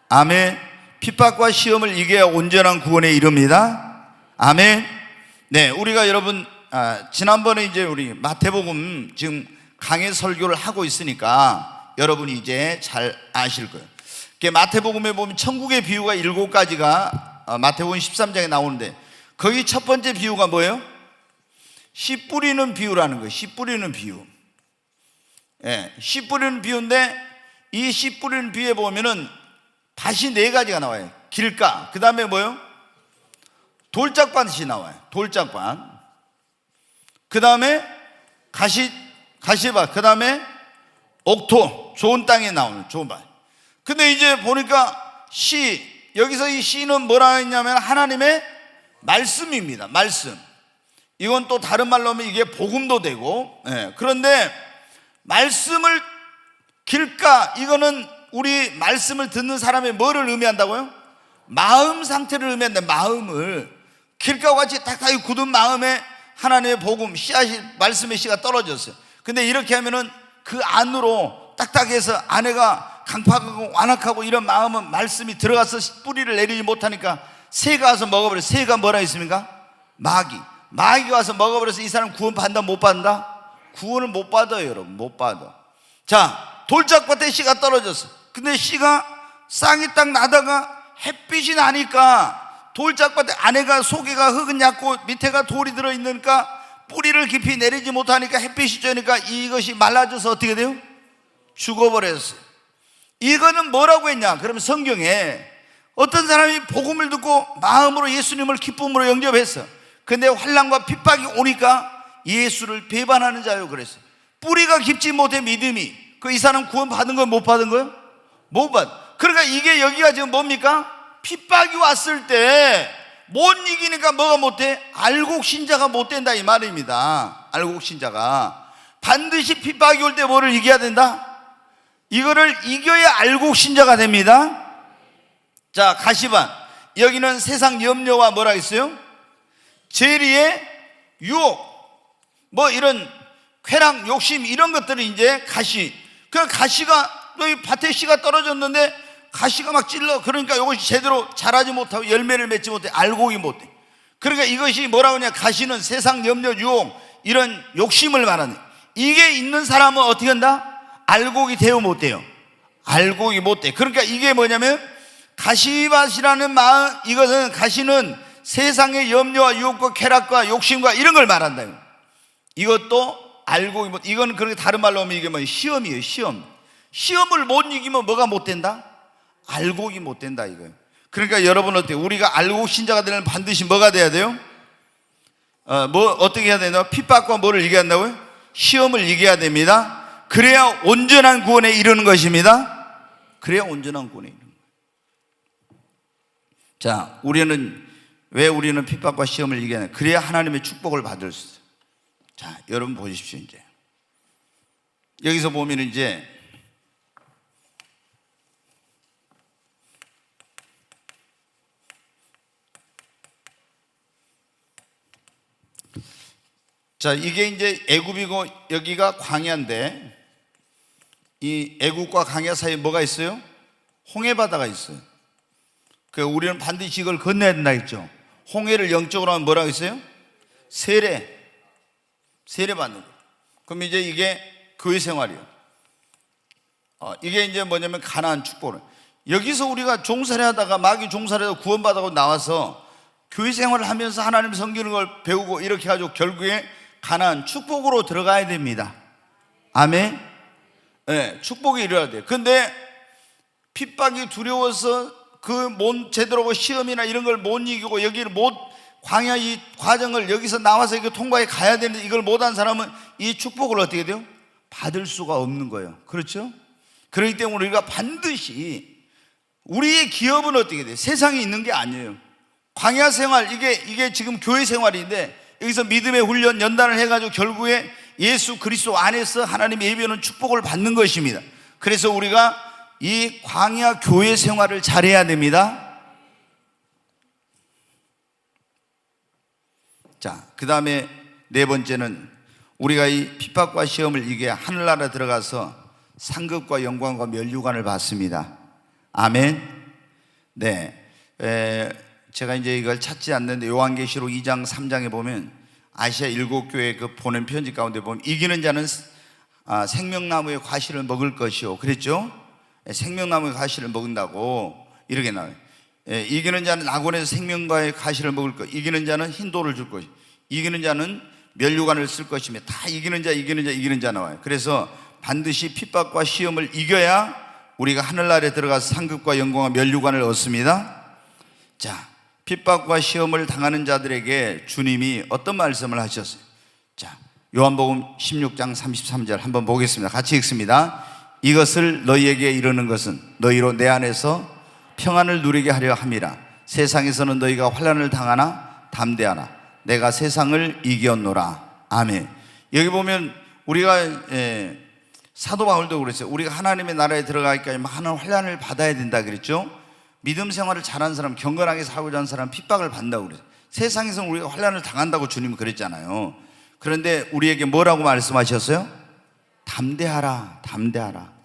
A: 아멘. 핍박과 시험을 이겨야 온전한 구원에 이릅니다. 아멘. 네, 우리가 여러분 지난번에 이제 우리 마태복음 지금 강해 설교를 하고 있으니까 여러분이 이제 잘 아실 거예요. 마태복음에 보면 천국의 비유가 7가지가 마태복음 13장에 나오는데, 거기 첫 번째 비유가 뭐예요? 씨 뿌리는 비유라는 거예요. 씨 뿌리는 비유. 예, 씨 뿌리는 비유인데, 이 씨 뿌리는 비유에 보면은 밭이 4가지가 나와요. 길가, 그 다음에 뭐예요? 돌짝밭이 나와요. 돌짝밭. 그 다음에 가시밭. 그 다음에 옥토, 좋은 땅에 나오는 좋은 밭. 근데 이제 보니까 여기서 이 씨는 뭐라 했냐면 하나님의 말씀입니다. 말씀. 이건 또 다른 말로 하면 이게 복음도 되고, 그런데 말씀을 길가, 이거는 우리 말씀을 듣는 사람의 뭐를 의미한다고요? 마음 상태를 의미한다. 마음을. 길가와 같이 딱딱이 굳은 마음에 하나님의 복음, 씨앗이, 말씀의 씨가 떨어졌어요. 근데 이렇게 하면은 그 안으로 딱딱해서 아내가 강팍하고 완악하고 이런 마음은 말씀이 들어가서 뿌리를 내리지 못하니까 새가 와서 먹어버려요. 새가 뭐라 했습니까? 마귀가 와서 먹어버려서 이 사람 구원 받는다 못 받는다? 구원을 못 받아요, 여러분. 못 받아. 자, 돌짝밭에 씨가 떨어졌어. 근데 씨가 쌍이 딱 나다가 햇빛이 나니까 돌짝밭에 안에가 속에가 흙은 얕고 밑에가 돌이 들어있으니까 뿌리를 깊이 내리지 못하니까 햇빛이 쬐니까 이것이 말라져서 어떻게 돼요? 죽어버렸어요. 이거는 뭐라고 했냐? 그러면 성경에 어떤 사람이 복음을 듣고 마음으로 예수님을 기쁨으로 영접했어. 근데 환난과 핍박이 오니까 예수를 배반하는 자요 그랬어요. 뿌리가 깊지 못해 믿음이. 이 사람 구원 받은 거예요? 못 받은 거예요? 못 받. 그러니까 이게 여기가 지금 뭡니까? 핍박이 왔을 때 못 이기니까 뭐가 못해? 알곡 신자가 못 된다 이 말입니다. 알곡 신자가 반드시 핍박이 올 때 뭐를 이겨야 된다? 이거를 이겨야 알곡 신자가 됩니다. 자, 가시반. 여기는 세상 염려와 뭐라 했어요? 재리의 유혹, 뭐 이런 쾌락, 욕심 이런 것들은 이제 가시. 그 가시가 너희 밭에 씨가 떨어졌는데 가시가 막 찔러. 그러니까 이것이 제대로 자라지 못하고 열매를 맺지 못해. 알곡이 못해. 그러니까 이것이 뭐라고 하냐? 가시는 세상 염려, 유혹 이런 욕심을 말하는. 이게 있는 사람은 어떻게 한다? 알곡이 돼요, 못 돼요? 알곡이 못 돼. 그러니까 이게 뭐냐면 가시밭이라는 마음, 이것은 가시는 세상의 염려와 유혹과 쾌락과 욕심과 이런 걸 말한다. 이것도 알곡이 못. 이거는 그렇게 다른 말로 하면 이게 뭐 시험이에요, 시험. 시험을 못 이기면 뭐가 못 된다? 알곡이 못 된다 이거예요. 그러니까 여러분 어때요? 우리가 알곡 신자가 되려면 반드시 뭐가 돼야 돼요? 뭐 어떻게 해야 되나? 핍박과 뭐를 이겨야 한다고요? 시험을 이겨야 됩니다. 그래야 온전한 구원에 이르는 것입니다. 그래야 온전한 구원에 이르는 거예요. 자, 왜 우리는 핍박과 시험을 이겨야 하냐? 그래야 하나님의 축복을 받을 수 있어요. 자, 여러분 보십시오. 이제 여기서 보면 이제 자, 이게 이제 애굽이고 여기가 광야인데 이 애굽과 광야 사이에 뭐가 있어요? 홍해바다가 있어요. 그 우리는 반드시 이걸 건너야 된다 했죠. 홍해를 영적으로 하면 뭐라고 했어요? 세례 받는 거예요. 그럼 이제 이게 교회 생활이에요. 이게 이제 뭐냐면 가나안 축복을. 여기서 우리가 종살이 하다가 마귀 종살이하다 구원받아고 나와서 교회 생활을 하면서 하나님 섬기는 걸 배우고 이렇게 해가지고 결국에 가나안 축복으로 들어가야 됩니다. 아멘. 네, 축복이 이루어야 돼요. 근데 핍박이 두려워서 제대로 시험이나 이런 걸 못 이기고 여기를 광야 이 과정을 여기서 나와서 이거 통과해 가야 되는데 이걸 못한 사람은 이 축복을 어떻게 돼요? 받을 수가 없는 거예요. 그렇죠? 그렇기 때문에 우리가 반드시 우리의 기업은 어떻게 돼요? 세상에 있는 게 아니에요. 광야 생활, 이게 지금 교회 생활인데 여기서 믿음의 훈련 연단을 해가지고 결국에 예수 그리스도 안에서 하나님의 예비하는 축복을 받는 것입니다. 그래서 우리가 이 광야 교회 생활을 잘해야 됩니다. 자, 그 다음에 네 번째는 우리가 이 핍박과 시험을 이겨 하늘나라 들어가서 상급과 영광과 면류관을 받습니다. 아멘. 네. 제가 이제 이걸 찾지 않는데 요한계시록 2장 3장에 보면 아시아 7교회 그 보낸 편지 가운데 보면 이기는 자는 생명나무의 과실을 먹을 것이요 그랬죠? 생명나무의 과실을 먹는다고 이렇게 나와요. 이기는 자는 낙원에서 생명과의 과실을 먹을 것, 이기는 자는 흰돌을 줄 것이, 이기는 자는 면류관을 쓸 것이며 다 이기는 자 나와요. 그래서 반드시 핍박과 시험을 이겨야 우리가 하늘나라에 들어가서 상급과 영광과 면류관을 얻습니다. 자, 핍박과 시험을 당하는 자들에게 주님이 어떤 말씀을 하셨어요? 자, 요한복음 16장 33절 한번 보겠습니다. 같이 읽습니다. 이것을 너희에게 이르는 것은 너희로 내 안에서 평안을 누리게 하려 함이라. 세상에서는 너희가 환난을 당하나 담대하라. 내가 세상을 이겼노라. 아멘. 여기 보면 우리가 사도 바울도 그랬어요. 우리가 하나님의 나라에 들어가기까지 많은 환난을 받아야 된다 그랬죠. 믿음 생활을 잘하는 사람, 경건하게 살고자 하는 사람 핍박을 받는다고 그랬어요. 세상에서는 우리가 환난을 당한다고 주님은 그랬잖아요. 그런데 우리에게 뭐라고 말씀하셨어요? 담대하라.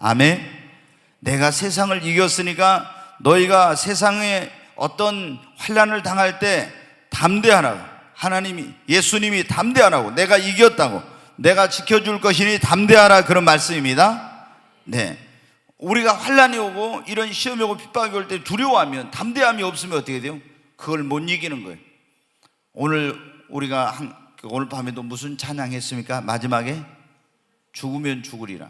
A: 아멘. 내가 세상을 이겼으니까 너희가 세상에 어떤 환난을 당할 때 담대하라고, 하나님이, 예수님이 담대하라고, 내가 이겼다고, 내가 지켜줄 것이니 담대하라, 그런 말씀입니다. 네. 우리가 환난이 오고 이런 시험이 오고 핍박이 올 때 두려워하면, 담대함이 없으면 어떻게 돼요? 그걸 못 이기는 거예요. 오늘 우리가 오늘 밤에도 무슨 찬양했습니까? 마지막에 죽으면 죽으리라.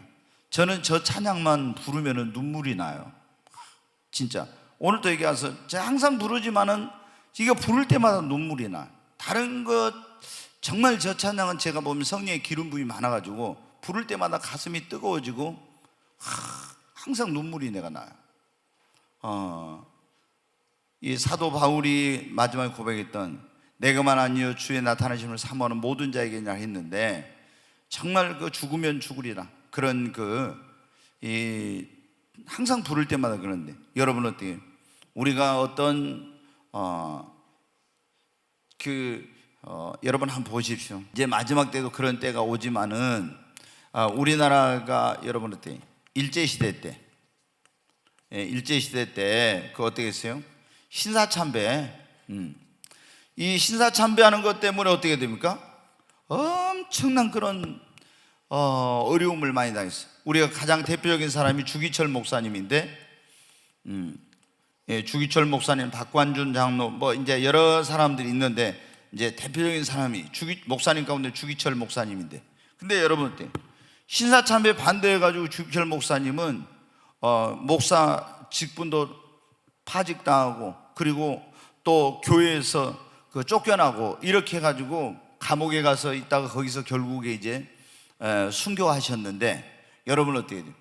A: 저는 저 찬양만 부르면 눈물이 나요. 진짜 오늘도 여기 와서 제가 항상 부르지만은 이거 부를 때마다 눈물이 나. 다른 것 정말 저 찬양은 제가 보면 성령의 기름 부음이 많아가지고 부를 때마다 가슴이 뜨거워지고 항상 눈물이 내가 나요. 이 사도 바울이 마지막에 고백했던 내가만 아니요 주의 나타나심을 사모하는 모든 자에게냐 했는데, 정말 그 죽으면 죽으리라 그런 항상 부를 때마다 그런데, 여러분 어때요? 우리가 어떤 여러분 한번 보십시오. 이제 마지막 때도 그런 때가 오지만은 우리나라가 여러분 어때요? 일제시대 때 그 어떻게 했어요? 신사참배. 이 신사참배하는 것 때문에 어떻게 됩니까? 엄청난 그런 어려움을 많이 당했어요. 우리가 가장 대표적인 사람이 주기철 목사님인데, 주기철 목사님, 박관준 장로, 뭐 이제 여러 사람들이 있는데, 이제 대표적인 사람이 목사님 가운데 주기철 목사님인데, 근데 여러분 어때요? 신사참배 반대해가지고 주기철 목사님은 목사 직분도 파직당하고, 그리고 또 교회에서 쫓겨나고 이렇게 해가지고 감옥에 가서 있다가 거기서 결국에 이제 순교하셨는데, 여러분 어떻게 돼요?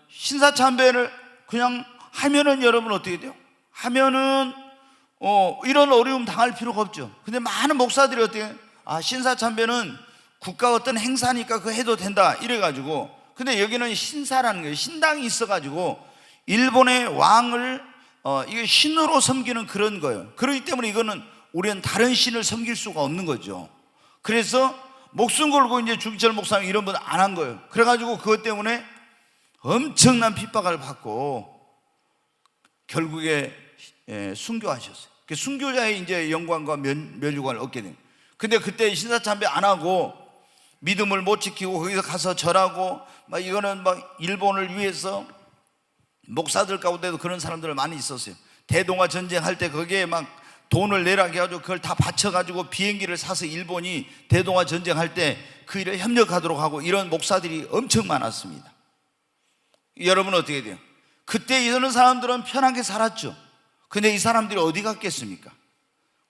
A: 신사참배를 그냥 하면은 여러분 어떻게 돼요? 하면은 이런 어려움 당할 필요가 없죠. 근데 많은 목사들이 어떻게 해요? 신사참배는 국가 어떤 행사니까 그거 해도 된다 이래가지고, 근데 여기는 신사라는 거예요. 신당이 있어가지고 일본의 왕을 이게 신으로 섬기는 그런 거예요. 그렇기 때문에 이거는 우리는 다른 신을 섬길 수가 없는 거죠. 그래서 목숨 걸고 이제 주기철 목사님 이런 분 안 한 거예요. 그래가지고 그것 때문에 엄청난 핍박을 받고 결국에 순교하셨어요. 그 순교자의 이제 영광과 면류관을 얻게 된. 근데 그때 신사참배 안 하고 믿음을 못 지키고 거기서 가서 절하고 막 이거는 막 일본을 위해서, 목사들 가운데도 그런 사람들 많이 있었어요. 대동아 전쟁할 때 거기에 막 돈을 내라 해가지고 그걸 다 바쳐가지고 비행기를 사서 일본이 대동아 전쟁할 때 그 일에 협력하도록 하고, 이런 목사들이 엄청 많았습니다. 여러분 어떻게 돼요? 그때 이런 사람들은 편하게 살았죠. 근데 이 사람들이 어디 갔겠습니까?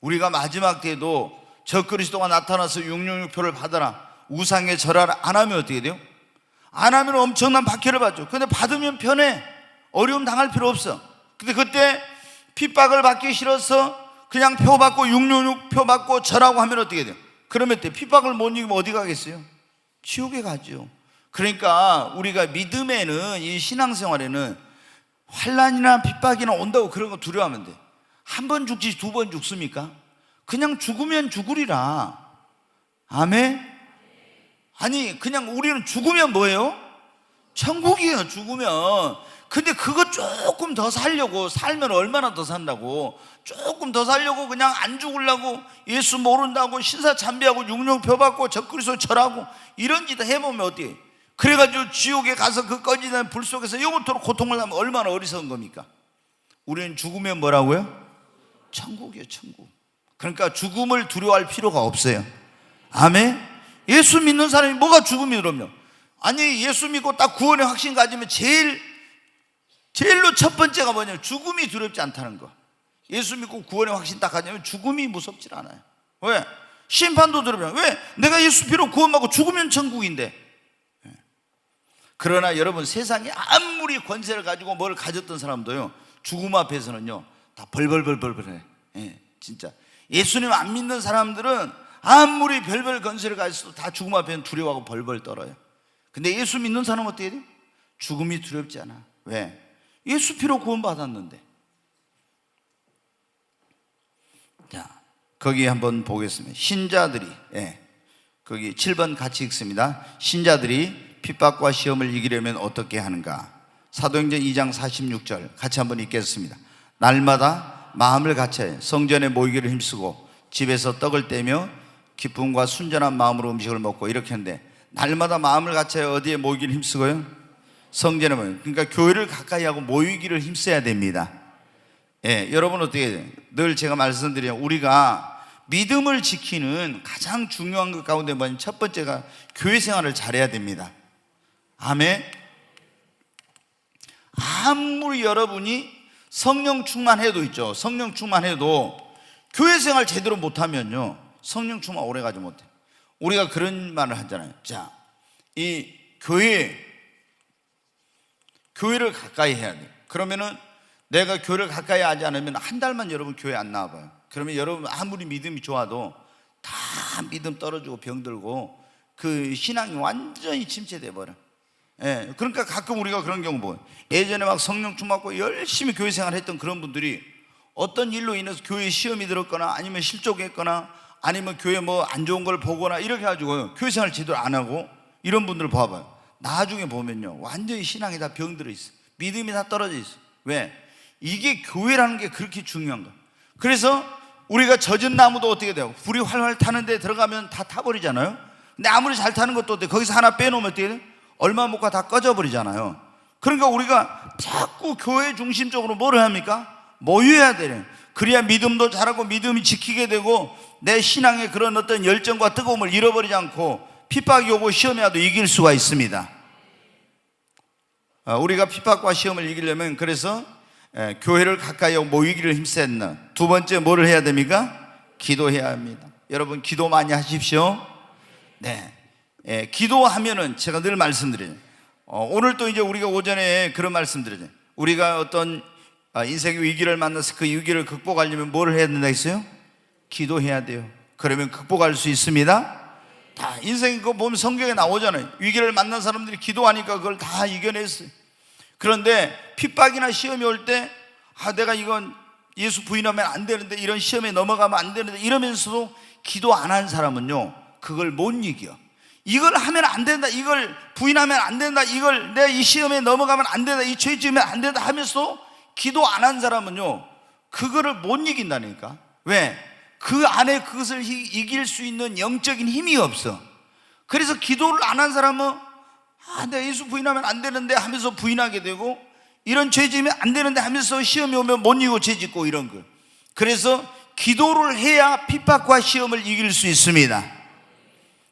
A: 우리가 마지막 때에도 적그리스도가 나타나서 666표를 받아라, 우상에 절하라 안 하면 어떻게 돼요? 안 하면 엄청난 박해를 받죠. 근데 받으면 편해. 어려움 당할 필요 없어. 근데 그때 핍박을 받기 싫어서 그냥 표 받고 666표 받고 절하고 하면 어떻게 돼요? 그러면 핍박을 못 이기면 어디 가겠어요? 지옥에 가죠. 그러니까 우리가 믿음에는, 이 신앙생활에는 환난이나 핍박이나 온다고 그런 거 두려워하면 돼. 한 번 죽지 두 번 죽습니까? 그냥 죽으면 죽으리라. 아멘? 아니 그냥 우리는 죽으면 뭐예요? 천국이에요. 죽으면. 근데 그거 조금 더 살려고, 살면 얼마나 더 산다고, 조금 더 살려고 그냥 안 죽으려고 예수 모른다고 신사참배하고 육룡표 받고 적그리스도 절하고 이런 짓 해보면 어때요? 그래가지고 지옥에 가서 그 꺼지는 불 속에서 영원토록 고통을 하면 얼마나 어리석은 겁니까? 우리는 죽으면 뭐라고요? 천국이에요. 천국. 그러니까 죽음을 두려워할 필요가 없어요. 아멘? 예수 믿는 사람이 뭐가 죽음이 그럼요? 아니 예수 믿고 딱 구원의 확신 가지면 제일로 첫 번째가 뭐냐면 죽음이 두렵지 않다는 거. 예수 믿고 구원의 확신 딱 가지면 죽음이 무섭지 않아요. 왜? 심판도 두렵잖아요. 왜? 내가 예수 피로 구원받고 죽으면 천국인데. 그러나 여러분, 세상에 아무리 권세를 가지고 뭘 가졌던 사람도요, 죽음 앞에서는요 다 벌벌벌벌해. 진짜 예수님 안 믿는 사람들은 아무리 별별 권세를 가졌어도 다 죽음 앞에는 두려워하고 벌벌 떨어요. 근데 예수 믿는 사람은 어떻게 돼요? 죽음이 두렵지 않아. 왜? 예수 피로 구원받았는데. 자, 거기 한번 보겠습니다. 신자들이, 거기 7번 같이 읽습니다. 신자들이 핍박과 시험을 이기려면 어떻게 하는가? 사도행전 2장 46절 같이 한번 읽겠습니다. 날마다 마음을 같이 성전에 모이기를 힘쓰고 집에서 떡을 떼며 기쁨과 순전한 마음으로 음식을 먹고, 이렇게 하는데, 날마다 마음을 같이 어디에 모이기를 힘쓰고요? 성전에 모여. 그러니까 교회를 가까이 하고 모이기를 힘써야 됩니다. 여러분 어떻게 해요? 늘 제가 말씀드려요. 우리가 믿음을 지키는 가장 중요한 것 가운데 뭐냐면 첫 번째가 교회 생활을 잘해야 됩니다. 아멘. 아무리 여러분이 성령 충만해도 있죠. 성령 충만해도 교회 생활 제대로 못하면요 성령 충만 오래 가지 못해. 우리가 그런 말을 하잖아요. 자, 이 교회를 가까이 해야 돼. 그러면은 내가 교회를 가까이 하지 않으면 한 달만 여러분 교회 안 나와봐요. 그러면 여러분 아무리 믿음이 좋아도 다 믿음 떨어지고 병들고 그 신앙이 완전히 침체돼 버려. 예, 그러니까 가끔 우리가 그런 경우 보여요. 예전에 막 성령 충만받고 열심히 교회 생활했던 그런 분들이 어떤 일로 인해서 교회에 시험이 들었거나 아니면 실족했거나 아니면 교회 뭐 안 좋은 걸 보거나 이렇게 해가지고 교회 생활 제대로 안 하고 이런 분들을 봐봐요. 나중에 보면요 완전히 신앙이 다 병들어 있어. 믿음이 다 떨어져 있어. 왜? 이게 교회라는 게 그렇게 중요한 거야. 그래서 우리가 젖은 나무도 어떻게 돼요? 불이 활활 타는데 들어가면 다 타버리잖아요. 근데 아무리 잘 타는 것도 어때? 거기서 하나 빼놓으면 어떻게 돼? 얼마 못 가 다 꺼져버리잖아요. 그러니까 우리가 자꾸 교회 중심적으로 뭐를 합니까? 모여야 되네. 그래야 믿음도 잘하고 믿음이 지키게 되고 내 신앙의 그런 어떤 열정과 뜨거움을 잃어버리지 않고 핍박이 오고 시험이 와도 이길 수가 있습니다. 우리가 핍박과 시험을 이기려면 그래서 교회를 가까이 하고 모이기를 힘쓰는 두 번째 뭐를 해야 됩니까? 기도해야 합니다. 여러분 기도 많이 하십시오. 네, 기도하면은 제가 늘 말씀드려요. 오늘 또 이제 우리가 오전에 그런 말씀드리죠. 우리가 어떤 인생의 위기를 만나서 그 위기를 극복하려면 뭐를 해야 된다 했어요? 기도해야 돼요. 그러면 극복할 수 있습니다. 다 인생 그거 보면 성경에 나오잖아요. 위기를 만난 사람들이 기도하니까 그걸 다 이겨냈어요. 그런데 핍박이나 시험이 올 때 내가 이건 예수 부인하면 안 되는데 이런 시험에 넘어가면 안 되는데 이러면서도 기도 안 한 사람은요 그걸 못 이겨. 이걸 하면 안 된다, 이걸 부인하면 안 된다, 이걸 내가 이 시험에 넘어가면 안 된다, 이 죄 지으면 안 된다 하면서 기도 안 한 사람은요 그거를 못 이긴다니까. 왜? 그 안에 그것을 이길 수 있는 영적인 힘이 없어. 그래서 기도를 안 한 사람은 내가 예수 부인하면 안 되는데 하면서 부인하게 되고 이런 죄 지으면 안 되는데 하면서 시험이 오면 못 이기고 죄 짓고 이런 거. 그래서 기도를 해야 핍박과 시험을 이길 수 있습니다.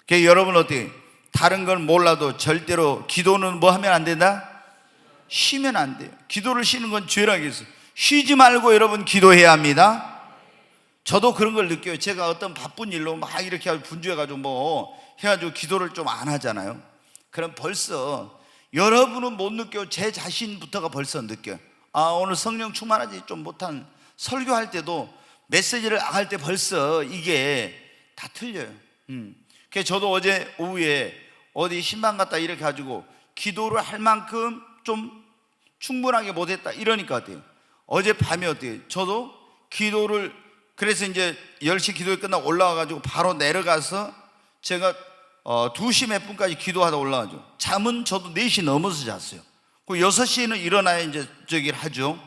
A: 그러니까 여러분 어떻게 다른 걸 몰라도 절대로 기도는 뭐 하면 안 된다? 쉬면 안 돼요. 기도를 쉬는 건 죄라겠어요. 쉬지 말고 여러분 기도해야 합니다. 저도 그런 걸 느껴요. 제가 어떤 바쁜 일로 막 이렇게 분주해가지고 뭐 해가지고 기도를 좀 안 하잖아요. 그럼 벌써 여러분은 못 느껴요. 제 자신부터가 벌써 느껴요. 오늘 성령 충만하지 좀 못한 설교할 때도 메시지를 할 때 벌써 이게 다 틀려요. 그래서 저도 어제 오후에 어디 신방 갔다 이렇게 가지고 기도를 할 만큼 좀 충분하게 못했다 이러니까 어때요? 어제 밤에 어때요? 저도 기도를 그래서 이제 10시 기도회 끝나고 올라와가지고 바로 내려가서 제가 2시 몇 분까지 기도하다 올라가죠. 잠은 저도 4시 넘어서 잤어요. 그 6시에는 일어나야 이제 저기를 하죠.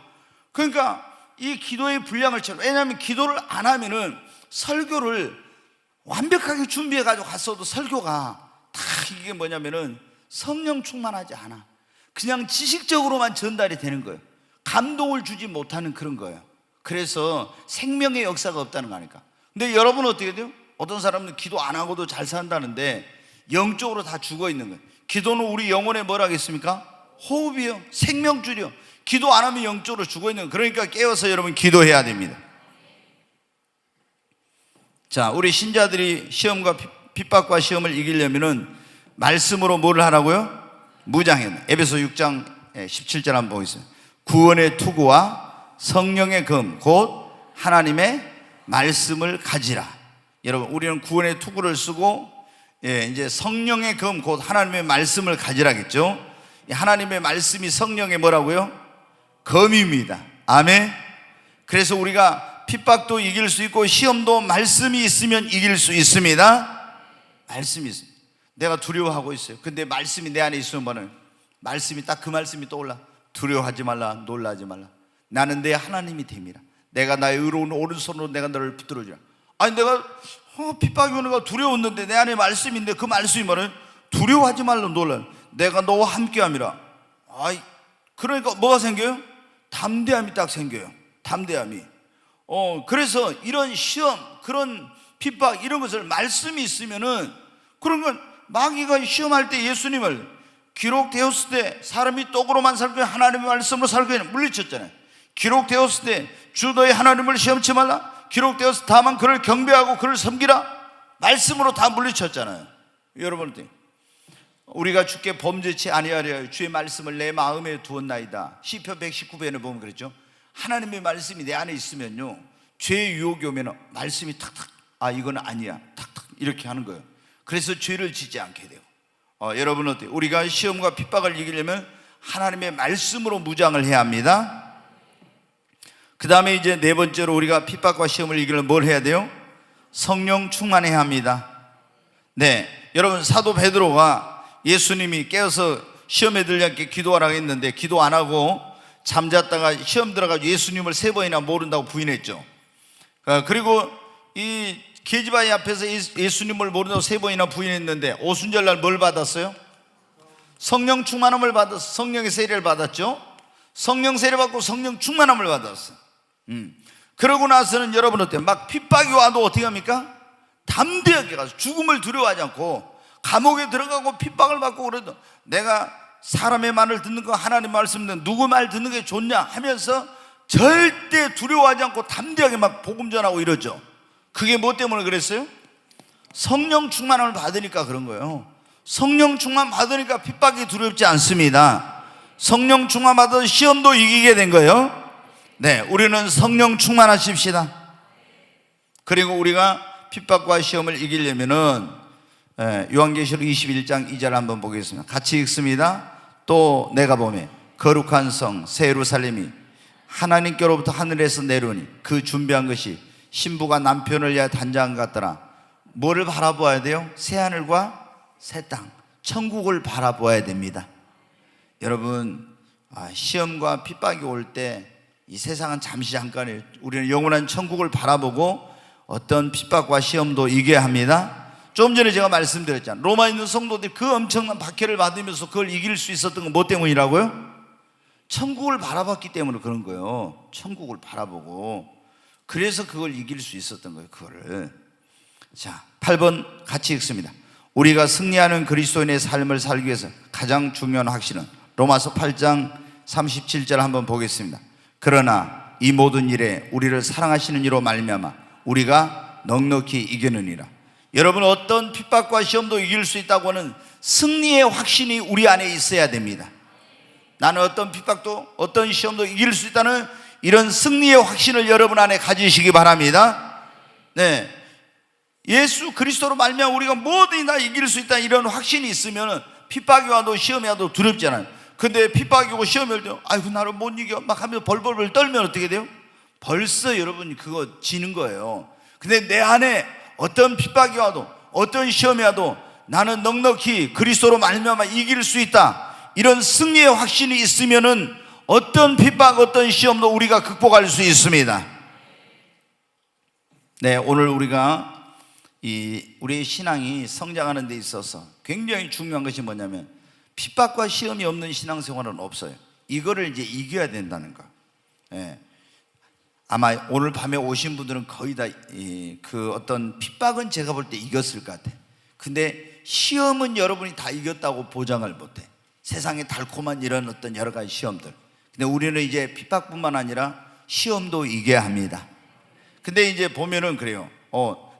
A: 그러니까 이 기도의 분량을 채워. 왜냐하면 기도를 안 하면은 설교를 완벽하게 준비해가지고 갔어도 설교가 다 이게 뭐냐면은 성령 충만하지 않아. 그냥 지식적으로만 전달이 되는 거예요. 감동을 주지 못하는 그런 거예요. 그래서 생명의 역사가 없다는 거 아닐까. 근데 여러분은 어떻게 돼요? 어떤 사람은 기도 안 하고도 잘 산다는데 영적으로 다 죽어 있는 거예요. 기도는 우리 영혼에 뭐라 하겠습니까? 호흡이요, 생명줄이요. 기도 안 하면 영적으로 죽어 있는 거예요. 그러니까 깨워서 여러분 기도해야 됩니다. 자, 우리 신자들이 시험과 핍박과 시험을 이기려면은 말씀으로 뭐를 하라고요? 무장해야 돼요. 에베소 6장 17절 한번 보겠습니다. 구원의 투구와 성령의 금 곧 하나님의 말씀을 가지라. 여러분 우리는 구원의 투구를 쓰고 이제 성령의 금 곧 하나님의 말씀을 가지라겠죠. 하나님의 말씀이 성령의 뭐라고요? 검입니다. 아멘. 그래서 우리가 핍박도 이길 수 있고 시험도 말씀이 있으면 이길 수 있습니다. 말씀이 있습니다. 내가 두려워하고 있어요. 근데 말씀이 내 안에 있으면 뭐는 말씀이 딱 그 말씀이 떠올라. 두려워하지 말라, 놀라지 말라. 나는 내 하나님이 됨이라. 내가 나의 의로운 오른손으로 내가 너를 붙들어주라. 아니 내가 핍박이 오는 거 두려웠는데 내 안에 말씀인데 그 말씀이 뭐는 두려워하지 말라, 놀라. 내가 너와 함께함이라. 그러니까 뭐가 생겨요? 담대함이 딱 생겨요. 담대함이. 그래서 이런 시험, 그런 핍박 이런 것을 말씀이 있으면은 그런 건 마귀가 시험할 때 예수님을 기록되었을 때 사람이 떡으로만 살고 하나님의 말씀으로 살고 물리쳤잖아요. 기록되었을 때 주 너의 하나님을 시험치 말라. 기록되어서 다만 그를 경배하고 그를 섬기라 말씀으로 다 물리쳤잖아요. 여러분, 우리가 주께 범죄치 아니하려 주의 말씀을 내 마음에 두었나이다. 시편 119편에 보면 그랬죠. 하나님의 말씀이 내 안에 있으면요, 죄의 유혹이 오면 말씀이 탁탁, 이건 아니야, 탁탁 이렇게 하는 거예요. 그래서 죄를 짓지 않게 돼요. 여러분 어때요? 우리가 시험과 핍박을 이기려면 하나님의 말씀으로 무장을 해야 합니다. 그 다음에 이제 네 번째로 우리가 핍박과 시험을 이기려면 뭘 해야 돼요? 성령 충만해야 합니다. 네, 여러분, 사도 베드로가 예수님이 깨어서 시험에 들지 않게 기도하라고 했는데 기도 안 하고 잠잤다가 시험 들어가지고 예수님을 3번이나 모른다고 부인했죠. 그리고 이 계집아이 앞에서 예수님을 모른다고 3번이나 부인했는데 오순절날 뭘 받았어요? 성령 충만함을 받았어. 성령의 세례를 받았죠. 성령 세례 받고 성령 충만함을 받았어. 그러고 나서는 여러분 어때요? 막 핍박이 와도 어떻게 합니까? 담대하게 가서 죽음을 두려워하지 않고 감옥에 들어가고 핍박을 받고 그래도 내가 사람의 말을 듣는 거 하나님 말씀 듣는 누구 말 듣는 게 좋냐 하면서 절대 두려워하지 않고 담대하게 막 복음 전하고 이러죠. 그게 뭐 때문에 그랬어요? 성령 충만함을 받으니까 그런 거예요. 성령 충만 받으니까 핍박이 두렵지 않습니다. 성령 충만 받아서 시험도 이기게 된 거예요. 네, 우리는 성령 충만하십시다. 그리고 우리가 핍박과 시험을 이기려면은 요한계시록 21장 2절 한번 보겠습니다. 같이 읽습니다. 또 내가 보매 거룩한 성 새 예루살렘이 하나님께로부터 하늘에서 내려오니 그 준비한 것이 신부가 남편을 위하여 단장한 것 같더라. 뭐를 바라보아야 돼요? 새 하늘과 새 땅, 천국을 바라보아야 됩니다. 여러분, 시험과 핍박이 올 때 이 세상은 잠시 잠깐이에요. 우리는 영원한 천국을 바라보고 어떤 핍박과 시험도 이겨야 합니다. 좀 전에 제가 말씀드렸잖아요. 로마에 있는 성도들이 그 엄청난 박해를 받으면서 그걸 이길 수 있었던 건 뭐 때문이라고요? 천국을 바라봤기 때문에 그런 거예요. 천국을 바라보고 그래서 그걸 이길 수 있었던 거예요. 그거를. 자, 8번 같이 읽습니다. 우리가 승리하는 그리스도인의 삶을 살기 위해서 가장 중요한 확신은 로마서 8장 37절 한번 보겠습니다. 그러나 이 모든 일에 우리를 사랑하시는 이로 말미암아 우리가 넉넉히 이기느니라. 여러분, 어떤 핍박과 시험도 이길 수 있다고 하는 승리의 확신이 우리 안에 있어야 됩니다. 나는 어떤 핍박도 어떤 시험도 이길 수 있다는 이런 승리의 확신을 여러분 안에 가지시기 바랍니다. 네, 예수 그리스도로 말미암아 우리가 뭐든 다 이길 수 있다 이런 확신이 있으면 핍박이 와도 시험이 와도 두렵지 않아요. 근데 핍박이 오고 시험이 올 때 아이고 나를 못 이겨 막 하면서 벌벌벌 떨면 어떻게 돼요? 벌써 여러분 그거 지는 거예요. 근데 내 안에 어떤 핍박이 와도 어떤 시험이 와도 나는 넉넉히 그리스도로 말미암아 이길 수 있다 이런 승리의 확신이 있으면은 어떤 핍박 어떤 시험도 우리가 극복할 수 있습니다. 네, 오늘 우리가 우리의 신앙이 성장하는 데 있어서 굉장히 중요한 것이 뭐냐면 핍박과 시험이 없는 신앙생활은 없어요. 이거를 이제 이겨야 된다는 거. 예. 아마 오늘 밤에 오신 분들은 거의 다 그 어떤 핍박은 제가 볼 때 이겼을 것 같아. 근데 시험은 여러분이 다 이겼다고 보장을 못해. 세상에 달콤한 이런 어떤 여러 가지 시험들. 근데 우리는 이제 핍박뿐만 아니라 시험도 이겨야 합니다. 근데 이제 보면은 그래요.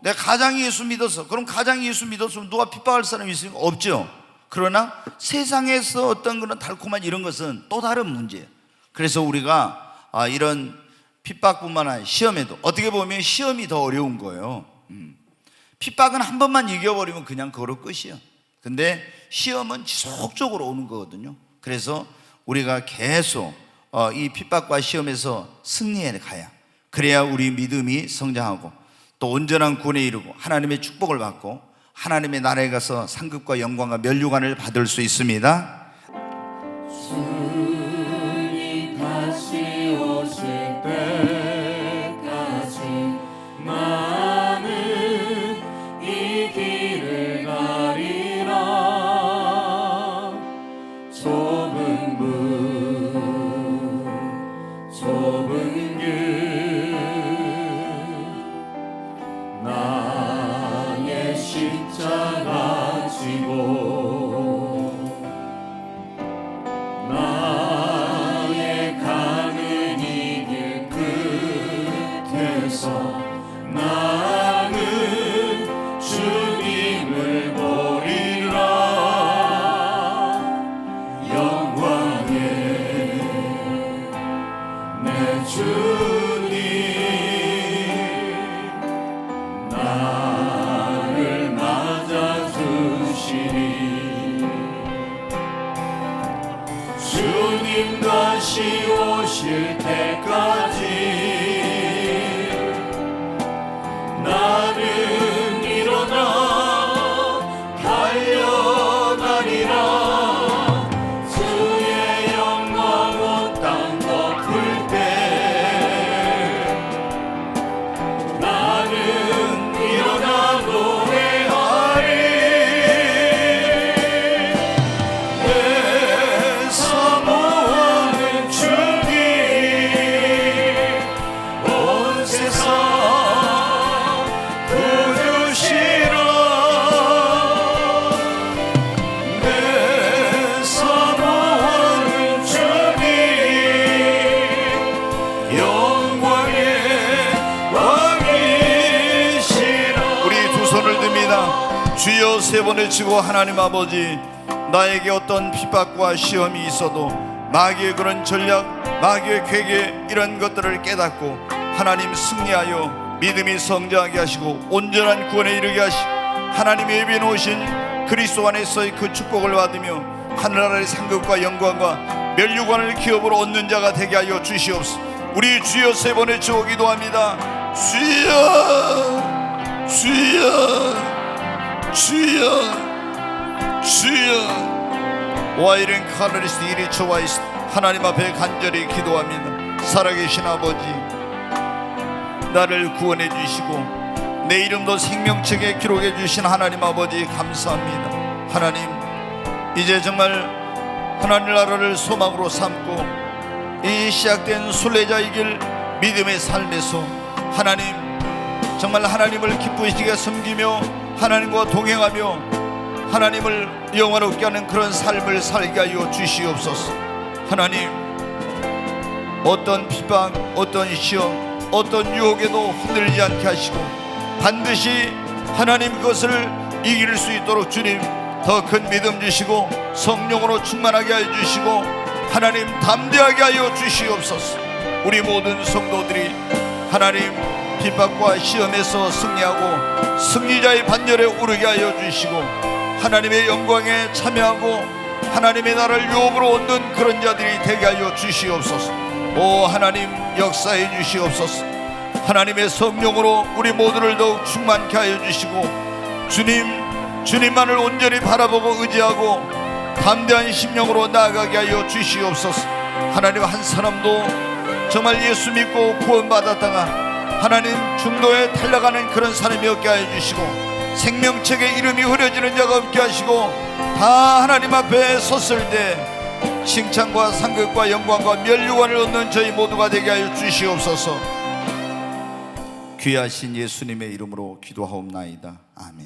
A: 내가 가장이 예수 믿었어. 그럼 가장이 예수 믿었으면 누가 핍박할 사람이 있습니까? 없죠. 그러나 세상에서 어떤 그런 달콤한 이런 것은 또 다른 문제예요. 그래서 우리가 이런 핍박뿐만 아니라 시험에도 어떻게 보면 시험이 더 어려운 거예요. 핍박은 한 번만 이겨버리면 그냥 그거로 끝이에요. 근데 시험은 지속적으로 오는 거거든요. 그래서 우리가 계속 이 핍박과 시험에서 승리해 가야 그래야 우리 믿음이 성장하고 또 온전한 구원에 이르고 하나님의 축복을 받고 하나님의 나라에 가서 상급과 영광과 면류관을 받을 수 있습니다.
B: 주님 다시 오실 때까지 나는 이 길을 가리라. 좁은 문 좁은 길 나의 십자가 지고 나의 가는 이 길 끝에서 주님 나를 맞아주시니 주님 다시 오실 때까지 나는 일어나 달려가리라 주의 영광 온 땅 덮을 때 나는 일어나 노래하리 내 사모하는 주님 온 세상 구주시라 내 사모하는 주님 영광의 왕이시라.
A: 우리 두 손을 듭니다. 주여 세 번을 치고 하나님 아버지, 나에게 어떤 핍박과 시험이 있어도 마귀의 그런 전략, 마귀의 괴계 이런 것들을 깨닫고 하나님 승리하여 믿음이 성장하게 하시고 온전한 구원에 이르게 하시고 하나님의 예비해 놓으신 그리스도 안에서의 그 축복을 받으며 하늘나라의 상급과 영광과 멸류관을 기업으로 얻는 자가 되게 하여 주시옵소서. 우리 주여 세 번을 치고 기도합니다. 주여 주여 주여 주여 와이른 카르리스 이리초와이스 하나님 앞에 간절히 기도합니다. 살아계신 아버지, 나를 구원해 주시고 내 이름도 생명책에 기록해 주신 하나님 아버지 감사합니다. 하나님, 이제 정말 하나님 나라를 소망으로 삼고 이 시작된 순례자의 길 믿음의 삶에서 하나님 정말 하나님을 기쁘시게 섬기며 하나님과 동행하며 하나님을 영화롭게 하는 그런 삶을 살게 하여 주시옵소서. 하나님, 어떤 핍박, 어떤 시험, 어떤 유혹에도 흔들리지 않게 하시고 반드시 하나님 그것을 이길 수 있도록 주님 더 큰 믿음 주시고 성령으로 충만하게 하여 주시고 하나님 담대하게 하여 주시옵소서. 우리 모든 성도들이 하나님 핍박과 시험에서 승리하고 승리자의 반열에 오르게 하여 주시고 하나님의 영광에 참여하고 하나님의 나라를 유업으로 얻는 그런 자들이 되게 하여 주시옵소서. 오 하나님, 역사해 주시옵소서. 하나님의 성령으로 우리 모두를 더욱 충만케 하여 주시고 주님만을 온전히 바라보고 의지하고 담대한 심령으로 나아가게 하여 주시옵소서. 하나님, 한 사람도 정말 예수 믿고 구원받았다가 하나님 중도에 탈락하는 그런 사람이 없게 하여 주시고 생명책에 이름이 흐려지는 자가 없게 하시고 다 하나님 앞에 섰을 때 칭찬과 상급과 영광과 멸류관을 얻는 저희 모두가 되게 하여 주시옵소서. 귀하신 예수님의 이름으로 기도하옵나이다. 아멘.